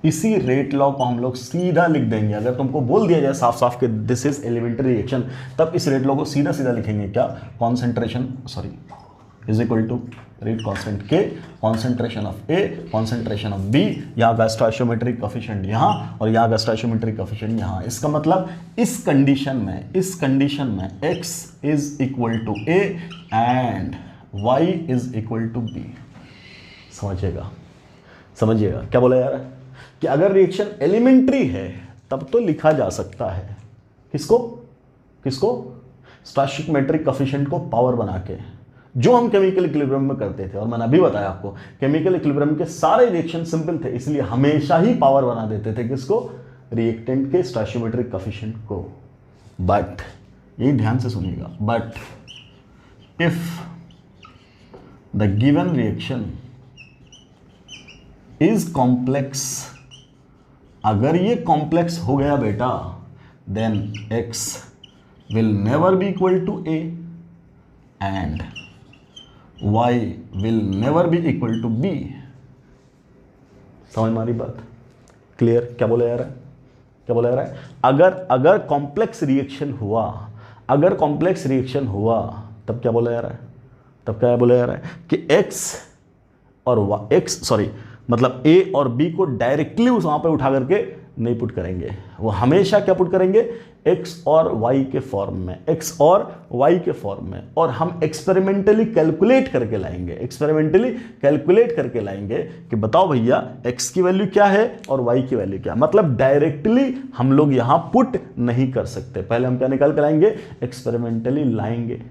इसी रेट लॉ को हम लोग सीधा लिख देंगे। अगर तुमको बोल दिया जाए साफ साफ कि दिस इज एलिमेंट्री रिएक्शन, तब इस रेट लॉ को सीधा सीधा लिखेंगे क्या? Concentration is equal to rate constant के, concentration of A, concentration of B, यहाँ का स्टोइचियोमेट्रिक कोफिशिएंट यहाँ और यहाँ का स्टोइचियोमेट्रिक कोफिशिएंट यहाँ। इसका मतलब इस कंडीशन में x is equal to a and y is equal to b। समझिएगा क्या बोला यार? कि अगर रिएक्शन एलिमेंट्री है तब तो लिखा जा सकता है किसको? स्टोइचियोमेट्रिक कोफिशिएंट को पावर बना के। जो हम केमिकल इक्विलिब्रियम में करते थे। और मैंने अभी बताया आपको केमिकल इक्विलिब्रियम के सारे रिएक्शन सिंपल थे, इसलिए हमेशा ही पावर बना देते थे किसको, रिएक्टेंट के स्टोइचियोमेट्रिक कोएफिशिएंट को। बट ये ध्यान से सुनिएगा, but if the given reaction is complex, अगर ये कॉम्प्लेक्स हो गया बेटा, then x will never be equal to a and y will never be equal to b। समझ में आ रही बात? क्लियर? क्या बोला जा रहा है, क्या बोला जा रहा है? अगर कॉम्प्लेक्स रिएक्शन हुआ, अगर कॉम्प्लेक्स रिएक्शन हुआ तब क्या बोला जा रहा है, तब क्या बोला जा रहा है कि x और x सॉरी मतलब a और b को डायरेक्टली उस वहां पे उठा करके नहीं पुट करेंगे, वो हमेशा क्या पुट करेंगे, x और y के फॉर्म में, x और y के फॉर्म में। और हम एक्सपेरिमेंटली कैलकुलेट करके लाएंगे, एक्सपेरिमेंटली कैलकुलेट करके लाएंगे कि बताओ भैया x की वैल्यू क्या है और y की वैल्यू क्या है। मतलब डायरेक्टली हम लोग यहां पुट नहीं कर सकते, पहले हम क्या निकाल कर लाएंगे, एक्सपेरिमेंटली लाएंगे,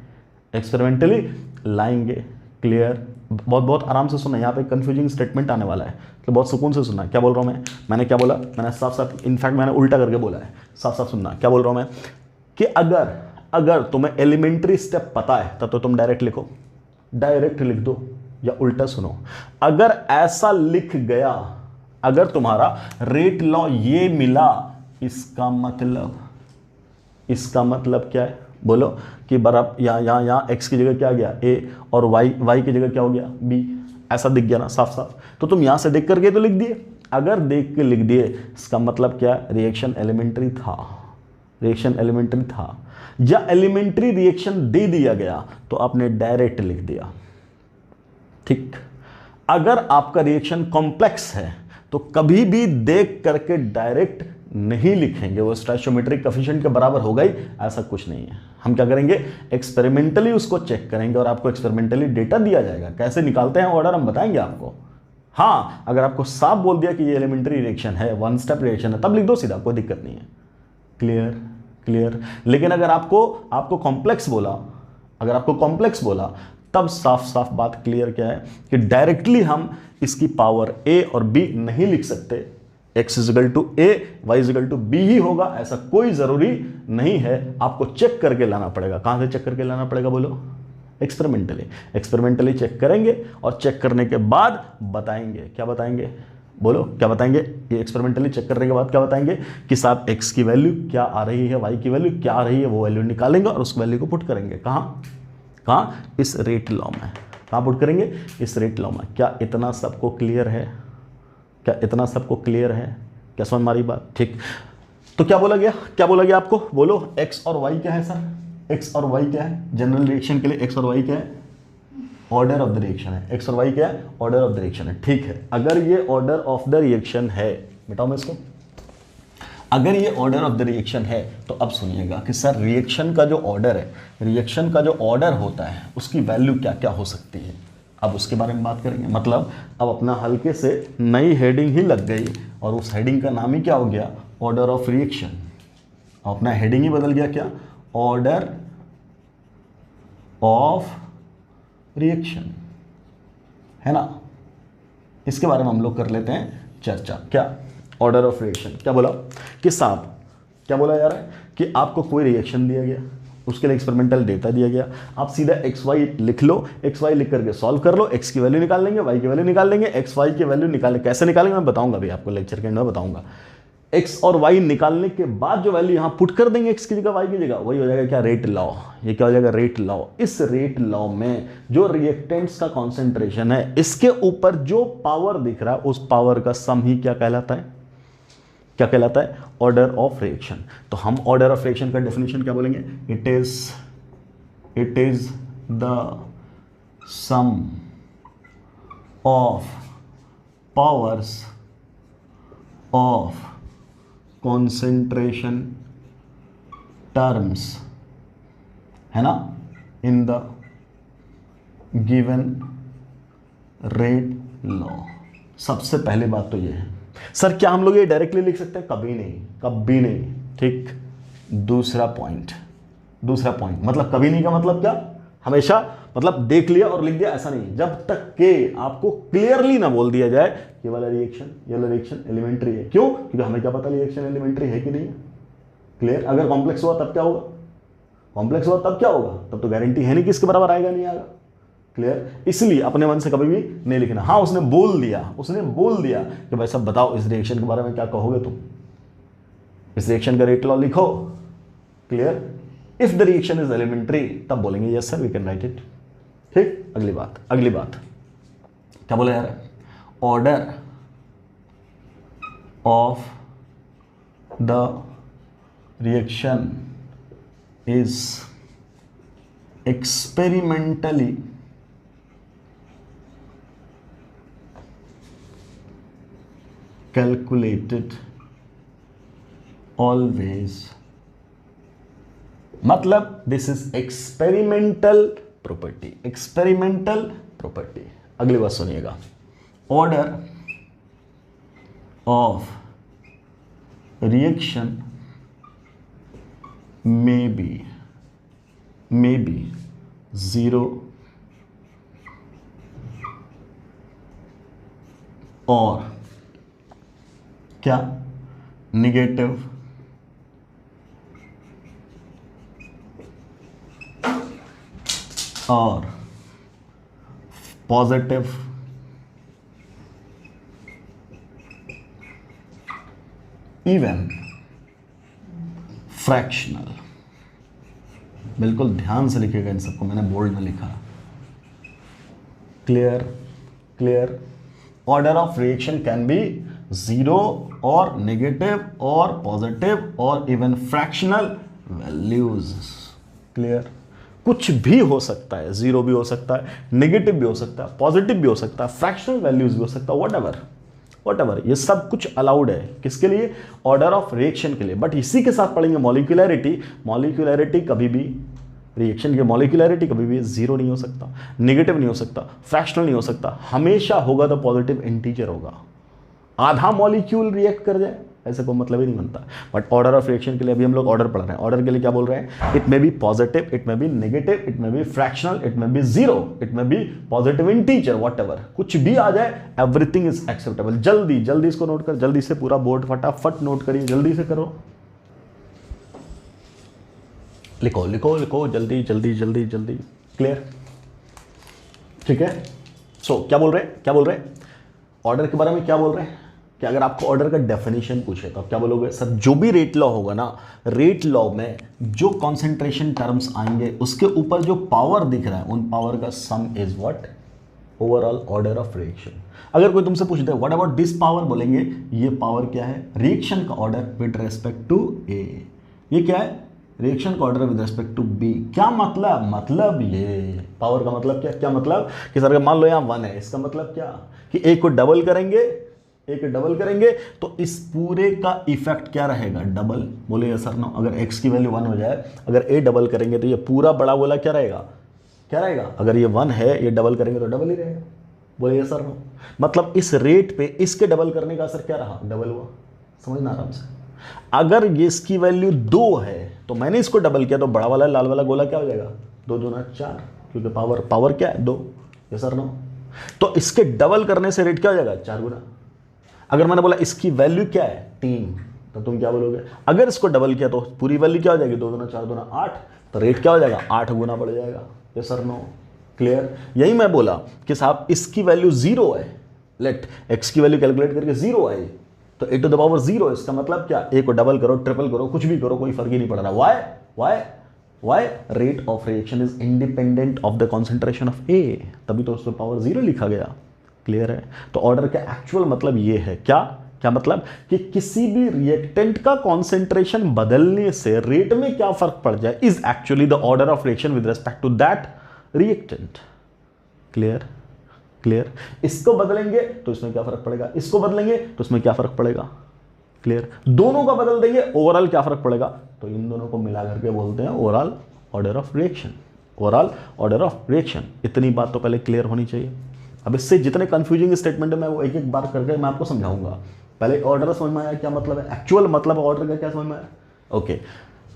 एक्सपेरिमेंटली लाएंगे। क्लियर? बहुत बहुत आराम से सुना, यहाँ पे कंफ्यूजिंग स्टेटमेंट आने वाला है तो बहुत सुकून से सुनना। क्या बोल रहा हूँ मैंने क्या बोला, मैंने साफ साफ, इनफैक्ट मैंने उल्टा करके बोला है, साफ साफ सुनना। क्या बोल रहा हूँ मैं कि अगर तुम्हें एलिमेंट्री स्टेप पता है तब तो तुम डायरेक्ट लिखो, डायरेक्ट लिख दो, या उल्टा सुनो, अगर ऐसा लिख गया, अगर तुम्हारा रेट लॉ ये मिला, इसका मतलब क्या है, बोलो कि बराबर यहाँ x की जगह क्या आ गया a और y की जगह क्या हो गया b, ऐसा दिख गया ना साफ साफ। तो तुम यहाँ से देख करके तो लिख दिए, अगर देख के लिख दिए इसका मतलब क्या, रिएक्शन एलिमेंट्री था, रिएक्शन एलिमेंट्री था, या एलिमेंट्री रिएक्शन दे दिया गया तो आपने डायरेक्ट लिख दिया। ठीक, अगर आपका रिएक्शन कॉम्प्लेक्स है तो कभी भी देख करके डायरेक्ट नहीं लिखेंगे, वो स्टोइचियोमेट्रिक कोएफिशिएंट के बराबर होगा ही, ऐसा कुछ नहीं है। हम क्या करेंगे, एक्सपेरिमेंटली उसको चेक करेंगे और आपको एक्सपेरिमेंटली डेटा दिया जाएगा, कैसे निकालते हैं ऑर्डर हम बताएंगे आपको। हाँ, अगर आपको साफ बोल दिया कि ये एलिमेंट्री रिएक्शन है, वन स्टेप रिएक्शन है, तब लिख दो सीधा, कोई दिक्कत नहीं है। क्लियर? क्लियर? लेकिन अगर आपको कॉम्प्लेक्स बोला, अगर आपको कॉम्प्लेक्स बोला तब साफ साफ बात क्लियर क्या है कि डायरेक्टली हम इसकी पावर a और b नहीं लिख सकते, x is equal to a, y is equal to b ही होगा, ऐसा कोई जरूरी नहीं है। आपको चेक करके लाना पड़ेगा। कहां से चेक करके लाना पड़ेगा, बोलो? एक्सपेरिमेंटली। एक्सपेरिमेंटली चेक करेंगे और चेक करने के बाद बताएंगे, क्या बताएंगे, बोलो क्या बताएंगे? ये एक्सपेरिमेंटली चेक करने के बाद क्या बताएंगे कि साहब x की वैल्यू क्या आ रही है, y की वैल्यू क्या आ रही है, वो वैल्यू निकालेंगे और उस वैल्यू को पुट करेंगे। कहाँ? इस रेट लॉ में। कहाँ पुट करेंगे? इस रेट लॉ में। क्या इतना सबको क्लियर है? क्या इतना सबको क्लियर है? क्या समझ मारी बात? ठीक, तो क्या बोला गया, क्या बोला गया आपको, बोलो? x और y क्या है सर? x और y क्या है जनरल रिएक्शन के लिए? x और y क्या है? ऑर्डर ऑफ द रिएक्शन है। x और y क्या है? ऑर्डर ऑफ द रिएक्शन है। ठीक है, अगर ये ऑर्डर ऑफ द रिएक्शन है, बताओ मैं इसको, अगर ये ऑर्डर ऑफ द रिएक्शन है तो अब सुनिएगा कि सर रिएक्शन का जो ऑर्डर है, रिएक्शन का जो ऑर्डर होता है उसकी वैल्यू क्या क्या हो सकती है, अब उसके बारे में बात करेंगे। मतलब अब अपना हल्के से नई हेडिंग ही लग गई और उस हेडिंग का नाम ही क्या हो गया, ऑर्डर ऑफ रिएक्शन। अपना हेडिंग ही बदल गया, क्या? ऑर्डर ऑफ रिएक्शन, है ना? इसके बारे में हम लोग कर लेते हैं चर्चा। क्या? Order of reaction. क्या बोला कि साहब, क्या बोला जा रहा है कि आपको कोई रिएक्शन दिया गया, उसके लिए एक्सपेरिमेंटल डेटा दिया गया, आप सीधा एक्स वाई लिख लो, एक्स वाई लिख करके सॉल्व कर लो, एक्स की वैल्यू निकाल लेंगे, वाई की वैल्यू निकाल लेंगे, एक्स वाई की वैल्यू निकालें, कैसे निकालेंगे मैं बताऊंगा अभी आपको, लेक्चर के एंड में बताऊंगा। एक्स और वाई निकालने के बाद जो वैल्यू यहाँ पुट कर देंगे एक्स की जगह वाई की जगह, वही हो जाएगा क्या, रेट लॉ। ये क्या हो जाएगा, रेट लॉ। इस रेट लॉ में जो रिएक्टेंट्स का कॉन्सेंट्रेशन है, इसके ऊपर जो पावर दिख रहा है उस पावर का सम ही क्या कहलाता है, क्या कहलाता है, ऑर्डर ऑफ रिएक्शन। तो हम ऑर्डर ऑफ रिएक्शन का डेफिनेशन क्या बोलेंगे, it is the sum of powers of concentration terms, है ना, in the given rate law. सबसे पहले बात तो ये है सर, क्या हम लोग ये डायरेक्टली लिख सकते हैं? कभी नहीं, कभी नहीं। ठीक, दूसरा पॉइंट मतलब कभी नहीं का मतलब क्या, हमेशा मतलब देख लिया और लिख दिया ऐसा नहीं, जब तक के आपको क्लियरली ना बोल दिया जाए ये वाला रिएक्शन एलिमेंट्री है। क्यों? क्योंकि हमें क्या पता रिएक्शन एलिमेंट्री है कि नहीं है। क्लियर? अगर कॉम्प्लेक्स हुआ तब क्या होगा? कॉम्प्लेक्स हुआ तब क्या होगा? तब तो गारंटी है नहीं कि इसके बराबर आएगा नहीं आएगा। क्लियर? इसलिए अपने मन से कभी भी नहीं लिखना। हाँ उसने बोल दिया कि भाई साहब बताओ इस रिएक्शन के बारे में क्या कहोगे तुम, इस रिएक्शन का रेट लॉ लिखो। Clear? If the reaction is elementary तब बोलेंगे yes sir we can write it. ठीक, अगली बात क्या बोला यार? Order of the reaction is experimentally calculated always, मतलब दिस इज एक्सपेरिमेंटल प्रॉपर्टी। अगली बात सुनिएगा, order of reaction may be 0 और क्या नेगेटिव और पॉजिटिव इवन फ्रैक्शनल। बिल्कुल ध्यान से लिखिएगा इन सबको, मैंने बोल्ड में लिखा। Clear? Order of reaction can be 0 और नेगेटिव और पॉजिटिव और इवन फ्रैक्शनल वैल्यूज। क्लियर? कुछ भी हो सकता है, 0 भी हो सकता है, नेगेटिव भी हो सकता है, पॉजिटिव भी हो सकता है, फ्रैक्शनल वैल्यूज भी हो सकता है, वॉट ये सब कुछ अलाउड है। किसके लिए? ऑर्डर ऑफ रिएक्शन के लिए। बट इसी के साथ पढ़ेंगे मॉलिक्यूलैरिटी कभी भी, रिएक्शन की मॉलिक्यूलैरिटी कभी भी 0 नहीं हो सकता, नेगेटिव नहीं हो सकता, फ्रैक्शनल नहीं हो सकता, हमेशा होगा तो पॉजिटिव इंटीजर होगा। आधा मॉलिक्यूल रिएक्ट कर जाए ऐसे कोई मतलब ही नहीं बनता। बट ऑर्डर ऑफ रिएक्शन के लिए अभी हम लोग ऑर्डर पढ़ रहे हैं। ऑर्डर के लिए क्या बोल रहे हैं? It may B positive, it may B negative, it may B fractional, it may be 0, it may B positive integer, whatever, कुछ भी आ जाए एवरीथिंग इज एक्सेप्टेबल। जल्दी इसको नोट कर, जल्दी से पूरा बोर्ड फटाफट नोट करिए, जल्दी से करो, लिखो जल्दी। क्लियर? ठीक है। सो क्या बोल रहे हैं ऑर्डर के बारे में? क्या बोल रहे हैं कि अगर आपको ऑर्डर का डेफिनेशन पूछे तो आप क्या बोलोगे? सर जो भी रेट लॉ होगा ना, रेट लॉ में जो कॉन्सेंट्रेशन टर्म्स आएंगे उसके ऊपर जो पावर दिख रहा है उन पावर का सम is what? Overall order of reaction. अगर कोई तुमसे पूछता है व्हाट अबाउट दिस पावर, बोलेंगे ये पावर क्या है? रिएक्शन का order with respect to A. ये क्या है? रिएक्शन का order with respect to B. क्या मतलब ये पावर का मतलब क्या मतलब कि सर मान लो यहाँ 1 है, इसका मतलब क्या कि ए को डबल करेंगे तो इस पूरे का इफेक्ट क्या रहेगा? डबल। बोले सर नो, अगर x की वैल्यू 1 हो जाए, अगर a डबल करेंगे तो ये पूरा बड़ा बोला क्या रहेगा? अगर ये 1 है, ये डबल करेंगे तो डबल ही रहेगा। बोले सर नो, मतलब इस रेट पे इसके डबल करने का असर क्या रहा? डबल हुआ। समझना आराम से। अगर ये इसकी वैल्यू 2 है तो मैंने इसको डबल किया तो बड़ा वाला लाल वाला गोला क्या हो जाएगा? 2 दूना 4, क्योंकि पावर क्या है? 2। ये सर नो, तो इसके डबल करने से रेट क्या हो जाएगा? 4 गुना। अगर मैंने बोला इसकी वैल्यू क्या है? 3, तो तुम क्या बोलोगे? अगर इसको डबल किया तो पूरी वैल्यू क्या हो जाएगी? 2 दूना 4 दूना 8, तो रेट क्या हो जाएगा? 8 गुना बढ़ जाएगा। ये सर नो? क्लियर? यही मैं बोला कि साहब इसकी वैल्यू 0 है, लेट x की वैल्यू कैलकुलेट करके 0 आई तो a टू द पावर 0। इसका मतलब क्या? a को डबल करो, ट्रिपल करो, कुछ भी करो, कोई फर्क ही नहीं पड़ रहा। Why? Rate of reaction is independent of the concentration of a, तभी तो उसमें पावर 0 लिखा गया। क्लियर है? तो ऑर्डर का एक्चुअल मतलब ये है। क्या मतलब कि किसी भी रिएक्टेंट का कॉन्सेंट्रेशन बदलने से रेट में क्या फर्क पड़ जाए is actually the order of reaction with respect to that reactant. Clear? इसको बदलेंगे तो इसमें क्या फर्क पड़ेगा? इसको बदलेंगे तो इसमें क्या फर्क पड़ेगा? क्लियर? दोनों का बदल देंगे, ओवरऑल क्या फर्क पड़ेगा? तो इन दोनों को मिला करके बोलते हैं ओवरऑल ऑर्डर ऑफ रिएक्शन। इतनी बात तो पहले क्लियर होनी चाहिए। अब इससे जितने कंफ्यूजिंग स्टेटमेंट है मैं वो एक बार करके मैं आपको समझाऊंगा। पहले ऑर्डर समझ में आया क्या मतलब है, एक्चुअल मतलब ऑर्डर का क्या समझ में आया? ओके,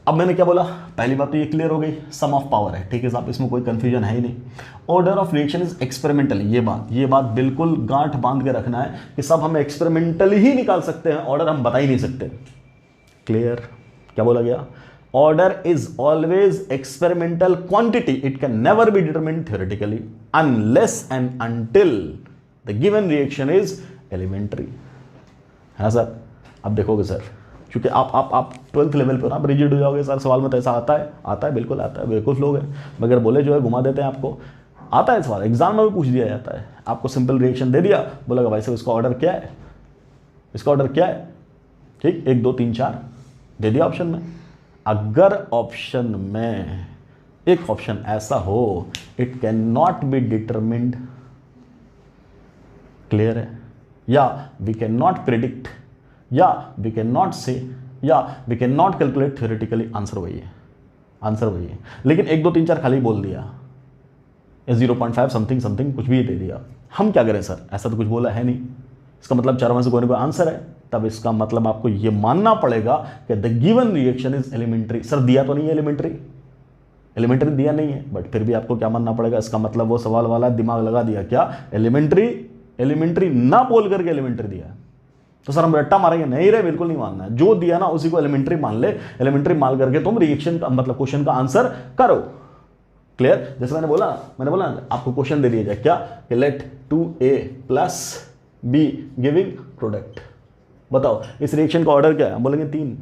अब मैंने क्या बोला, पहली बात तो ये क्लियर हो गई, सम ऑफ पावर है, ठीक है साहब, इसमें कोई कंफ्यूजन है ही नहीं। Order of reaction is experimental, ये बात बिल्कुल गांठ बांध के रखना है कि सब हम एक्सपेरिमेंटली ही निकाल सकते हैं, ऑर्डर हम बता ही नहीं सकते। क्लियर? क्या बोला गया? Order is always experimental quantity, it can never be determined theoretically unless and until the given reaction is elementary. है सर? अब देखोगे सर, क्योंकि आप 12th लेवल पर आप रिजिड हो जाओगे, सर सवाल में तो ऐसा आता है, बिल्कुल आता है, बेवकूफ़ लोग हैं मगर बोले जो है घुमा देते हैं आपको। आता है सवाल, एग्जाम में भी पूछ दिया जाता है, आपको सिंपल रिएक्शन दे दिया, बोला भाई साहब इसका ऑर्डर क्या है, इसका ऑर्डर क्या है, ठीक, 1 2 3 4 दे दिया ऑप्शन में। अगर ऑप्शन में एक ऑप्शन ऐसा हो, it can not be determined, clear है, या वी कैन नॉट प्रिडिक्ट, या वी कैन नॉट से, या we can not calculate theoretically, answer वही है। लेकिन 1 2 3 4 खाली बोल दिया, 0.5 समथिंग समथिंग कुछ भी दे दिया, हम क्या करें सर? ऐसा तो कुछ बोला है नहीं, इसका मतलब चारों में से कोई ना कोई आंसर है, तब इसका मतलब आपको यह मानना पड़ेगा कि the given reaction is elementary. Sir दिया तो नहीं है एलिमेंट्री दिया नहीं है, बट फिर भी आपको क्या मानना पड़ेगा? इसका मतलब वो सवाल वाला दिमाग लगा दिया क्या, एलिमेंट्री ना बोल करके एलिमेंट्री दिया। तो सर हम रट्टा मारेंगे? नहीं रे, बिल्कुल नहीं मानना है, जो दिया ना उसी को एलिमेंट्री मान ले, एलिमेंट्री मान करके तुम रिएक्शन का मतलब क्वेश्चन का आंसर करो। क्लियर? जैसे मैंने बोला आपको क्वेश्चन दे दिया जाए क्या, कि let 2a plus b giving product, बताओ इस रिएक्शन का ऑर्डर क्या है? हम बोलेंगे 3।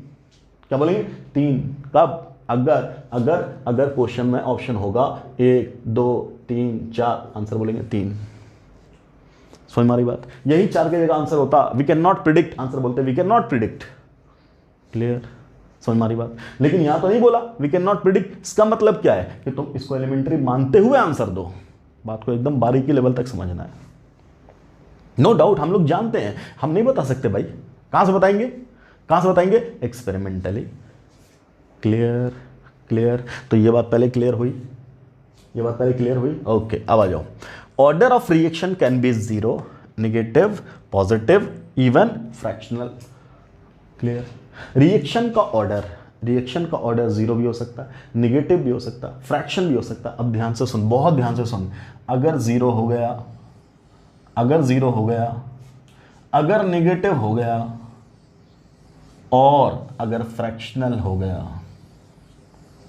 क्या बोलेंगे? 3। कब? अगर क्वेश्चन में ऑप्शन होगा 1 2 3 4, आंसर बोलेंगे 3। समझ मारी बात? यही 4 की जगह आंसर होता we can not predict, answer बोलते we can not predict. Clear? समझ मारी बात? लेकिन यहां तो नहीं बोला वी कैन नॉट प्रिडिक्ट, इसका मतलब क्या है कि तुम इसको एलिमेंट्री मानते हुए आंसर दो। बात को एकदम बारीकी लेवल तक समझना है। नो डाउट हम लोग जानते हैं, हम नहीं बता सकते भाई, कहां से बताएंगे? एक्सपेरिमेंटली। क्लियर? तो ये बात पहले क्लियर हुई, ओके। अब आ जाओ, order of reaction can be 0, negative, positive, even, fractional. Clear? Reaction का ऑर्डर 0 भी हो सकता है, नेगेटिव भी हो सकता है, फ्रैक्शन भी हो सकता है। अब ध्यान से सुन, बहुत ध्यान से सुन, अगर 0 हो गया, अगर नेगेटिव हो गया, और अगर फ्रैक्शनल हो गया,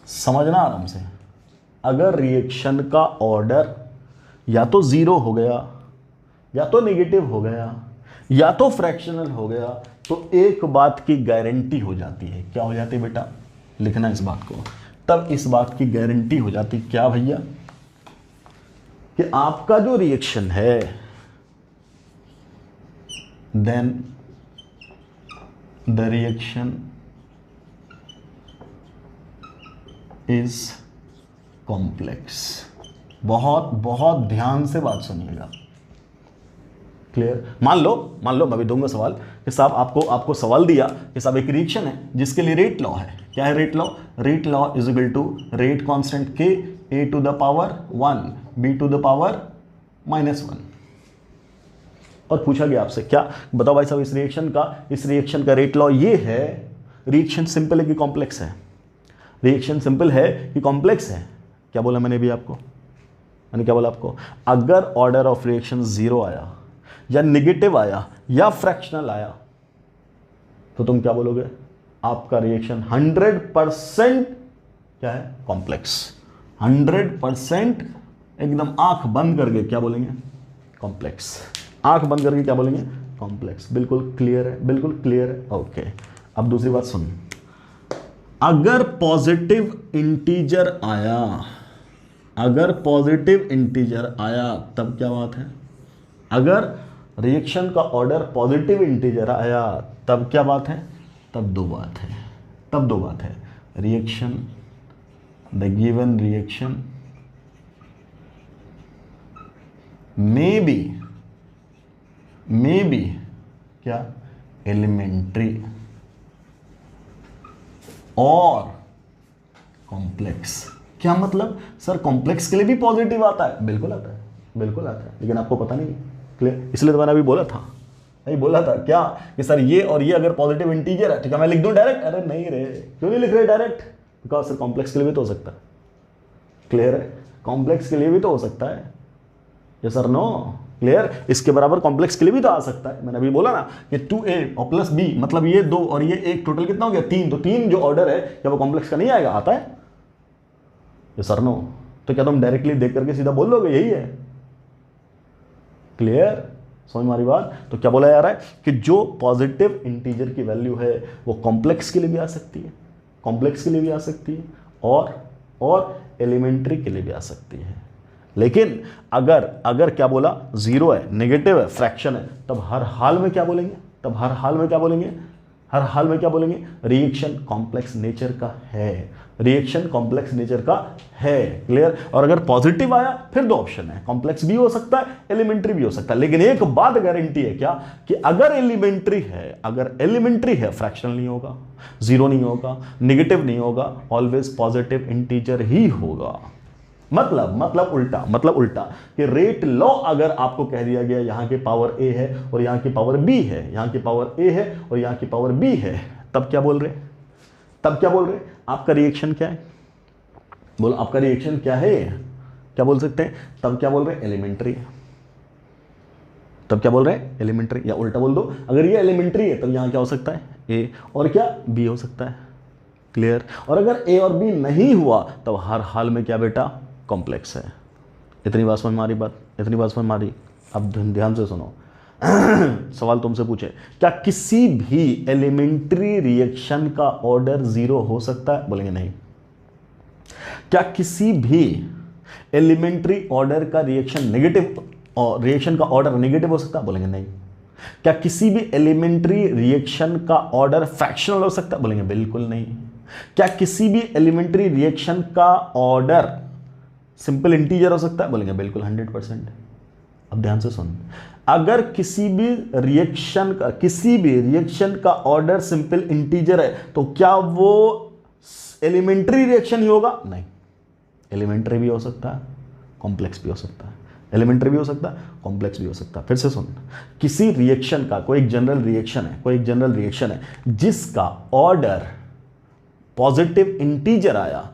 समझना आराम से, अगर रिएक्शन का ऑर्डर या तो 0 हो गया, या तो नेगेटिव हो गया, या तो फ्रैक्शनल हो गया, तो एक बात की गारंटी हो जाती है। क्या हो जाती है बेटा? लिखना इस बात को। तब इस बात की गारंटी हो जाती क्या भैया, कि आपका जो रिएक्शन है, then the reaction is complex. बहुत ध्यान से बात सुनिएगा। क्लियर? मान लो मैं भी दूंगा सवाल कि साहब आपको सवाल दिया कि साहब एक रिएक्शन है जिसके लिए रेट लॉ है। क्या है rate law is equal to rate constant के, a to the power 1 b to the power -1। और पूछा गया आपसे क्या, बताओ भाई साहब इस रिएक्शन का रेट लॉ ये है, रिएक्शन सिंपल है कि कॉम्प्लेक्स है? रिएक्शन सिंपल है कि कॉम्प्लेक्स है? क्या बोला मैंने भी आपको? मैंने क्या बोला आपको? अगर ऑर्डर ऑफ रिएक्शन 0 आया, या नेगेटिव आया, या फ्रैक्शनल आया, तो तुम क्या बोलोगे? आपका रिएक्शन 100% क्या है? कॉम्प्लेक्स। 100% एकदम आंख बंद करके क्या बोलेंगे? कॉम्प्लेक्स। आंख बंद करके क्या बोलेंगे? कॉम्प्लेक्स। बिल्कुल क्लियर है? ओके। अब दूसरी बात सुन, अगर पॉजिटिव इंटीजर आया, तब क्या बात है? अगर रिएक्शन का ऑर्डर पॉजिटिव इंटीजर आया, तब क्या बात है? तब दो बात है। Reaction, the given reaction may B क्या? एलिमेंट्री और कॉम्प्लेक्स। क्या मतलब? सर कॉम्प्लेक्स के लिए भी पॉजिटिव आता है? बिल्कुल आता है, लेकिन आपको पता नहीं। क्लियर? इसलिए तो मैंने अभी बोला था क्या कि सर ये और ये अगर पॉजिटिव इंटीजर है, ठीक है मैं लिख दूं डायरेक्ट? अरे नहीं रे, क्यों नहीं लिख रहे डायरेक्ट? बिकॉज सर कॉम्प्लेक्स के लिए भी तो हो सकता है, क्लियर है, कॉम्प्लेक्स के लिए भी तो हो सकता है, ये सर नो, क्लियर, इसके बराबर कॉम्प्लेक्स के लिए भी तो आ सकता है। मैंने अभी बोला ना कि 2a और प्लस b मतलब ये 2 और ये 1 टोटल कितना हो गया 3, तो 3 जो ऑर्डर है क्या वो कॉम्प्लेक्स का नहीं आएगा, आता है, ये सर नो, तो क्या तुम डायरेक्टली देख करके सीधा बोल दोगे यही है, क्लियर, समझ हमारी बात। तो क्या बोला जा रहा है कि जो पॉजिटिव इंटीजर की वैल्यू है वो कॉम्प्लेक्स के लिए भी आ सकती है, कॉम्प्लेक्स के लिए भी आ सकती है और एलिमेंट्री के लिए भी आ सकती है। लेकिन अगर अगर क्या बोला जीरो है, नेगेटिव है, फ्रैक्शन है, तब हर हाल में क्या बोलेंगे, तब हर हाल में क्या बोलेंगे, हर हाल में क्या बोलेंगे, रिएक्शन कॉम्प्लेक्स नेचर का है, रिएक्शन कॉम्प्लेक्स नेचर का है, क्लियर। और अगर पॉजिटिव आया फिर दो ऑप्शन है, कॉम्प्लेक्स भी हो सकता है, एलिमेंट्री भी हो सकता है। लेकिन एक बात गारंटी है क्या, कि अगर एलिमेंट्री है फ्रैक्शनल नहीं होगा, जीरो नहीं होगा, नेगेटिव नहीं होगा, ऑलवेज पॉजिटिव इंटीजर ही होगा। मतलब उल्टा कि रेट लॉ अगर आपको कह दिया गया यहां की पावर a है और यहां की पावर b है, यहां की पावर a है और यहां की पावर b है, तब क्या बोल रहे, आपका रिएक्शन क्या है, बोलो आपका रिएक्शन क्या है, क्या बोल सकते हैं, तब क्या बोल रहे हैं, एलिमेंट्री, तब क्या बोल रहे हैं, एलिमेंट्री। या उल्टा बोल दो, अगर ये एलिमेंट्री है तब यहां क्या हो सकता है, a और क्या b हो सकता है, क्लियर। और अगर a और b नहीं हुआ तब हर हाल में क्या बेटा, कॉम्प्लेक्स है। इतनी बात समझ मारी। अब ध्यान से सुनो सवाल तुमसे पूछे, क्या किसी भी एलिमेंट्री रिएक्शन का ऑर्डर जीरो हो सकता है, बोलेंगे नहीं। क्या किसी भी एलिमेंट्री ऑर्डर का रिएक्शन नेगेटिव और रिएक्शन का ऑर्डर नेगेटिव हो सकता है, बोलेंगे नहीं। क्या किसी भी एलिमेंट्री रिएक्शन का ऑर्डर फ्रैक्शनल हो सकता है, बोलेंगे बिल्कुल नहीं। क्या किसी भी एलिमेंट्री रिएक्शन का ऑर्डर सिंपल इंटीजर हो सकता है, बोलेंगे बिल्कुल 100%। अब ध्यान से सुन, अगर किसी भी रिएक्शन का ऑर्डर सिंपल इंटीजर है तो क्या वो एलिमेंट्री रिएक्शन ही होगा, नहीं, एलिमेंट्री भी हो सकता है, कॉम्प्लेक्स भी हो सकता है, एलिमेंट्री भी हो सकता है, कॉम्प्लेक्स भी हो सकता है। फिर से सुन, किसी रिएक्शन का कोई एक जनरल रिएक्शन है जिसका ऑर्डर पॉजिटिव इंटीजर आया,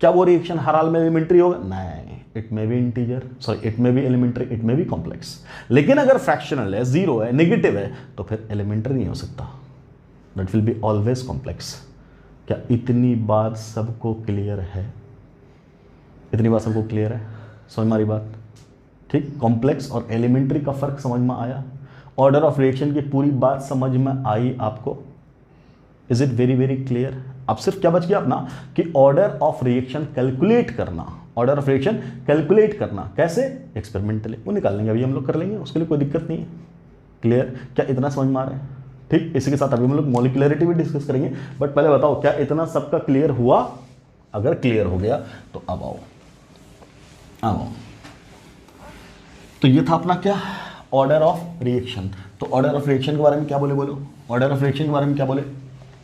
क्या वो रिएक्शन हर हाल में एलिमेंट्री होगा, नहीं, it may be integer, sorry it may be elementary, it may be complex. लेकिन अगर फ्रैक्शनल है, जीरो है, नेगेटिव है, तो फिर एलिमेंट्री नहीं हो सकता, that will be always complex. क्या इतनी बात सबको क्लियर है, समझ हमारी बात, ठीक। कॉम्प्लेक्स और एलिमेंट्री का फर्क समझ में आया, ऑर्डर ऑफ रिएक्शन की पूरी बात समझ में आई आपको, is it very very clear. अब सिर्फ क्या बच गया अपना कि ऑर्डर ऑफ रिएक्शन कैलकुलेट करना, कैसे, एक्सपेरिमेंटली, वो निकाल लेंगे, अभी हम लोग कर लेंगे, उसके लिए कोई दिक्कत नहीं है, क्लियर। क्या इतना समझ में आ रहा है, ठीक। इसी के साथ अभी हम लोग मॉलिक्यूलरिटी भी डिस्कस करेंगे, बट पहले बताओ क्या इतना सबका क्लियर हुआ, अगर क्लियर हो गया तो अब आओ। तो ये था अपना क्या, ऑर्डर ऑफ रिएक्शन। तो ऑर्डर ऑफ रिएक्शन के बारे में क्या बोले, बोलो, ऑर्डर ऑफ रिएक्शन के बारे में क्या बोले,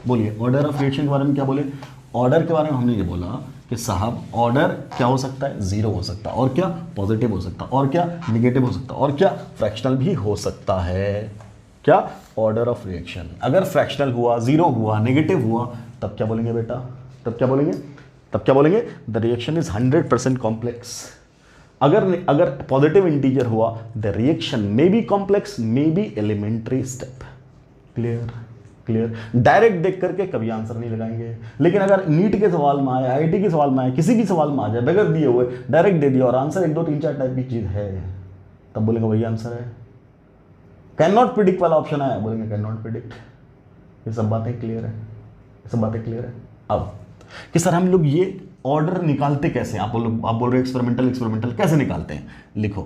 बोलिए, ऑर्डर ऑफ रिएक्शन के बारे में क्या बोले। ऑर्डर के बारे में हमने ये बोला कि साहब ऑर्डर क्या हो सकता है, जीरो हो सकता है, और क्या पॉजिटिव हो सकता है, और क्या निगेटिव हो सकता है, और क्या फ्रैक्शनल भी हो सकता है। क्या, ऑर्डर ऑफ रिएक्शन। अगर फ्रैक्शनल हुआ, जीरो हुआ, नेगेटिव हुआ, तब क्या बोलेंगे बेटा, तब क्या बोलेंगे, द रिएक्शन इज 100% कॉम्प्लेक्स। अगर पॉजिटिव इंटीजर हुआ, the reaction may be complex, may be elementary step, clear. Direct देख करके कभी आंसर नहीं लगाएंगे, लेकिन अगर नीट के सवाल में आए, आईआईटी के सवाल में आए, किसी भी सवाल में आ जाए, बगैर दिए हुए डायरेक्ट दे दिया और आंसर 1 2 3 4 टाइप की चीज है, तब बोलेंगे वही आंसर है। कैन नॉट प्रिडिक्ट वाला ऑप्शन है, बोलेंगे कैन नॉट प्रिडिक्ट। ये सब बातें क्लियर है। अब कि सर हम लोग ये ऑर्डर निकालते कैसे, आप बोल रहे हो एक्सपेरिमेंटल कैसे निकालते हैं, लिखो,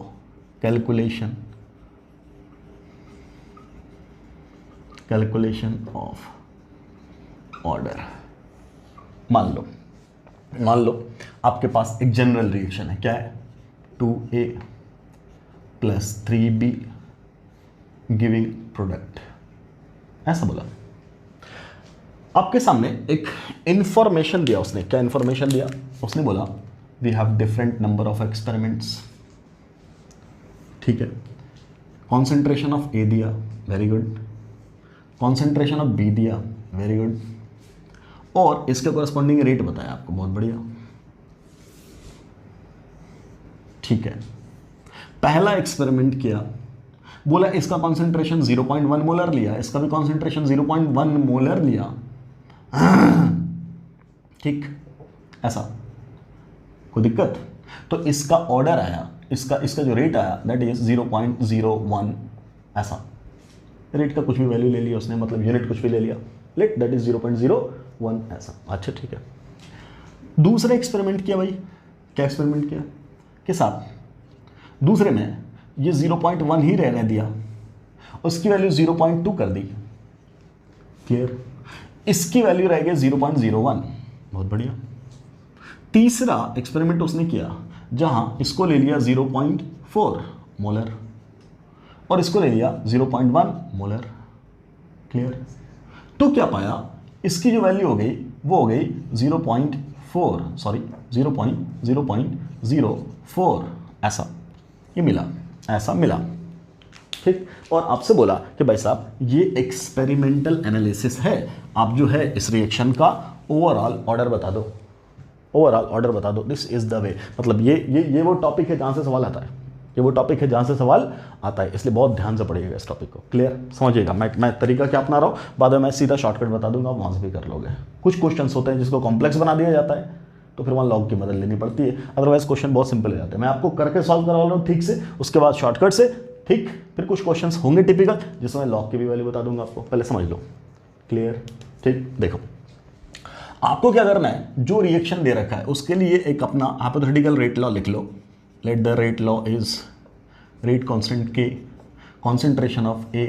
कैलकुलेशन ऑफ ऑर्डर। मान लो आपके पास एक जनरल रिएक्शन है, क्या है, 2a + 3b गिविंग प्रोडक्ट, ऐसा बोला। आपके सामने एक इंफॉर्मेशन दिया उसने, क्या इंफॉर्मेशन दिया, उसने बोला we have different number of experiments, ठीक है। कॉन्सेंट्रेशन ऑफ ए दिया, very good. Concentration of B दिया, वेरी गुड। और इसके कॉरस्पॉन्डिंग रेट बताया आपको, बहुत बढ़िया। ठीक है, पहला एक्सपेरिमेंट किया, बोला इसका कॉन्सेंट्रेशन 0.1 मोलर लिया, इसका भी कॉन्सेंट्रेशन 0.1 मोलर लिया, ठीक, ऐसा कोई दिक्कत? तो इसका ऑर्डर आया, इसका जो रेट आया दैट इज 0.01, ऐसा रेट का कुछ भी वैल्यू ले लिया उसने, मतलब यूनिट कुछ भी ले लिया, लेट दैट इज 0.01 ऐसा। अच्छा ठीक है, दूसरा एक्सपेरिमेंट किया भाई, क्या एक्सपेरिमेंट किया कि साहब दूसरे में ये 0.1 ही रहने दिया, उसकी वैल्यू 0.2 कर दी, क्लियर, इसकी वैल्यू रह गई 0.01, बहुत बढ़िया। तीसरा एक्सपेरिमेंट उसने किया जहां इसको ले लिया 0.4 मोलर और इसको ले लिया 0.1 मोलर, क्लियर। तो क्या पाया, इसकी जो वैल्यू हो गई वो हो गई 0.04 ऐसा, ये मिला, ऐसा मिला, ठीक। और आपसे बोला कि भाई साहब ये एक्सपेरिमेंटल एनालिसिस है, आप जो है इस रिएक्शन का ओवरऑल ऑर्डर बता दो, ओवरऑल ऑर्डर बता दो, दिस इज द वे। मतलब ये वो टॉपिक है जहां से सवाल आता है, ये वो टॉपिक है जहां से सवाल आता है, इसलिए बहुत ध्यान से पढ़िएगा इस टॉपिक को, क्लियर, समझिएगा। मैं तरीका क्या अपना रहा हूँ, बाद में मैं सीधा शॉर्टकट बता दूंगा, आप वहां से भी कर लोगे। कुछ क्वेश्चंस होते हैं जिसको कॉम्प्लेक्स बना दिया जाता है, तो फिर वहाँ लॉग की मदद लेनी पड़ती है, अदरवाइज क्वेश्चन बहुत सिंपल हो जाते हैं। मैं आपको करके सॉल्व करवा रहा हूँ ठीक से, उसके बाद शॉर्टकट से, ठीक। फिर कुछ क्वेश्चंस होंगे टिपिकल जिसमें लॉग की भी वैल्यू बता दूंगा आपको, पहले समझ लो, क्लियर, ठीक। देखो आपको क्या करना है, जो रिएक्शन दे रखा है उसके लिए एक अपना हाइपोथेटिकल रेट लॉ लिख लो। Let the rate law is rate constant के, concentration of A,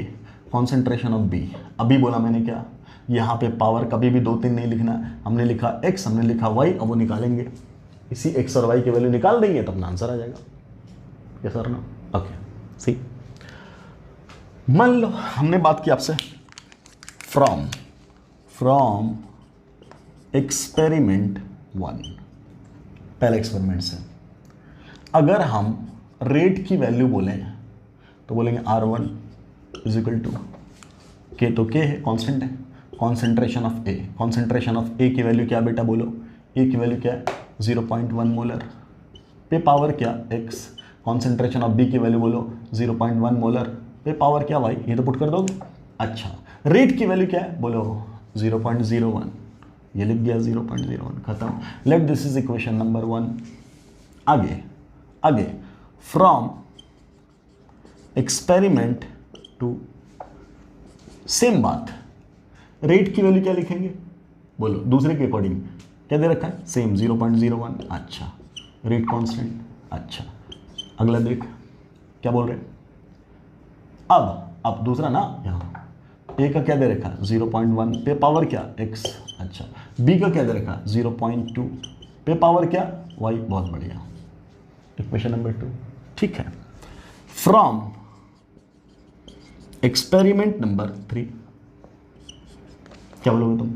concentration of B. अभी बोला मैंने क्या, यहाँ पे पावर कभी भी 2-3 नहीं लिखना है, हमने लिखा x, हमने लिखा y, अब वो निकालेंगे, इसी x और y की वैल्यू निकाल देंगे तब अपना आंसर आ जाएगा, यस सर ना, ओके। सी मान लो हमने बात की आपसे फ्रॉम एक्सपेरिमेंट 1, पहले एक्सपेरिमेंट से अगर हम रेट की वैल्यू बोलें तो बोलेंगे R1 इज इक्वल टू के, तो के है कांस्टेंट है, concentration of A, concentration of A की वैल्यू क्या बेटा बोलो, ए की वैल्यू क्या है 0.1 मोलर, पे पावर क्या x, कॉन्सेंट्रेशन ऑफ बी की वैल्यू बोलो 0.1 मोलर, पे पावर क्या y, ये तो पुट कर दोगे। अच्छा रेट की वैल्यू क्या है बोलो 0.01, ये लिख गया 0.01, खत्म। Let this is equation number 1। आगे फ्रॉम एक्सपेरिमेंट 2 सेम बात, रेट की वैल्यू क्या लिखेंगे बोलो, दूसरे के अकॉर्डिंग क्या दे रखा है, सेम 0.01, अच्छा रेट कांस्टेंट, अच्छा अगला देख क्या बोल रहे हैं, अब दूसरा ना, यहाँ ए का क्या दे रखा है 0.1, पे पावर क्या x, अच्छा बी का क्या दे रखा है 0.2, पे पावर क्या y, बहुत बढ़िया, इक्वेशन नंबर 2, ठीक है। फ्रॉम एक्सपेरिमेंट नंबर 3, क्या बोलोगे तुम,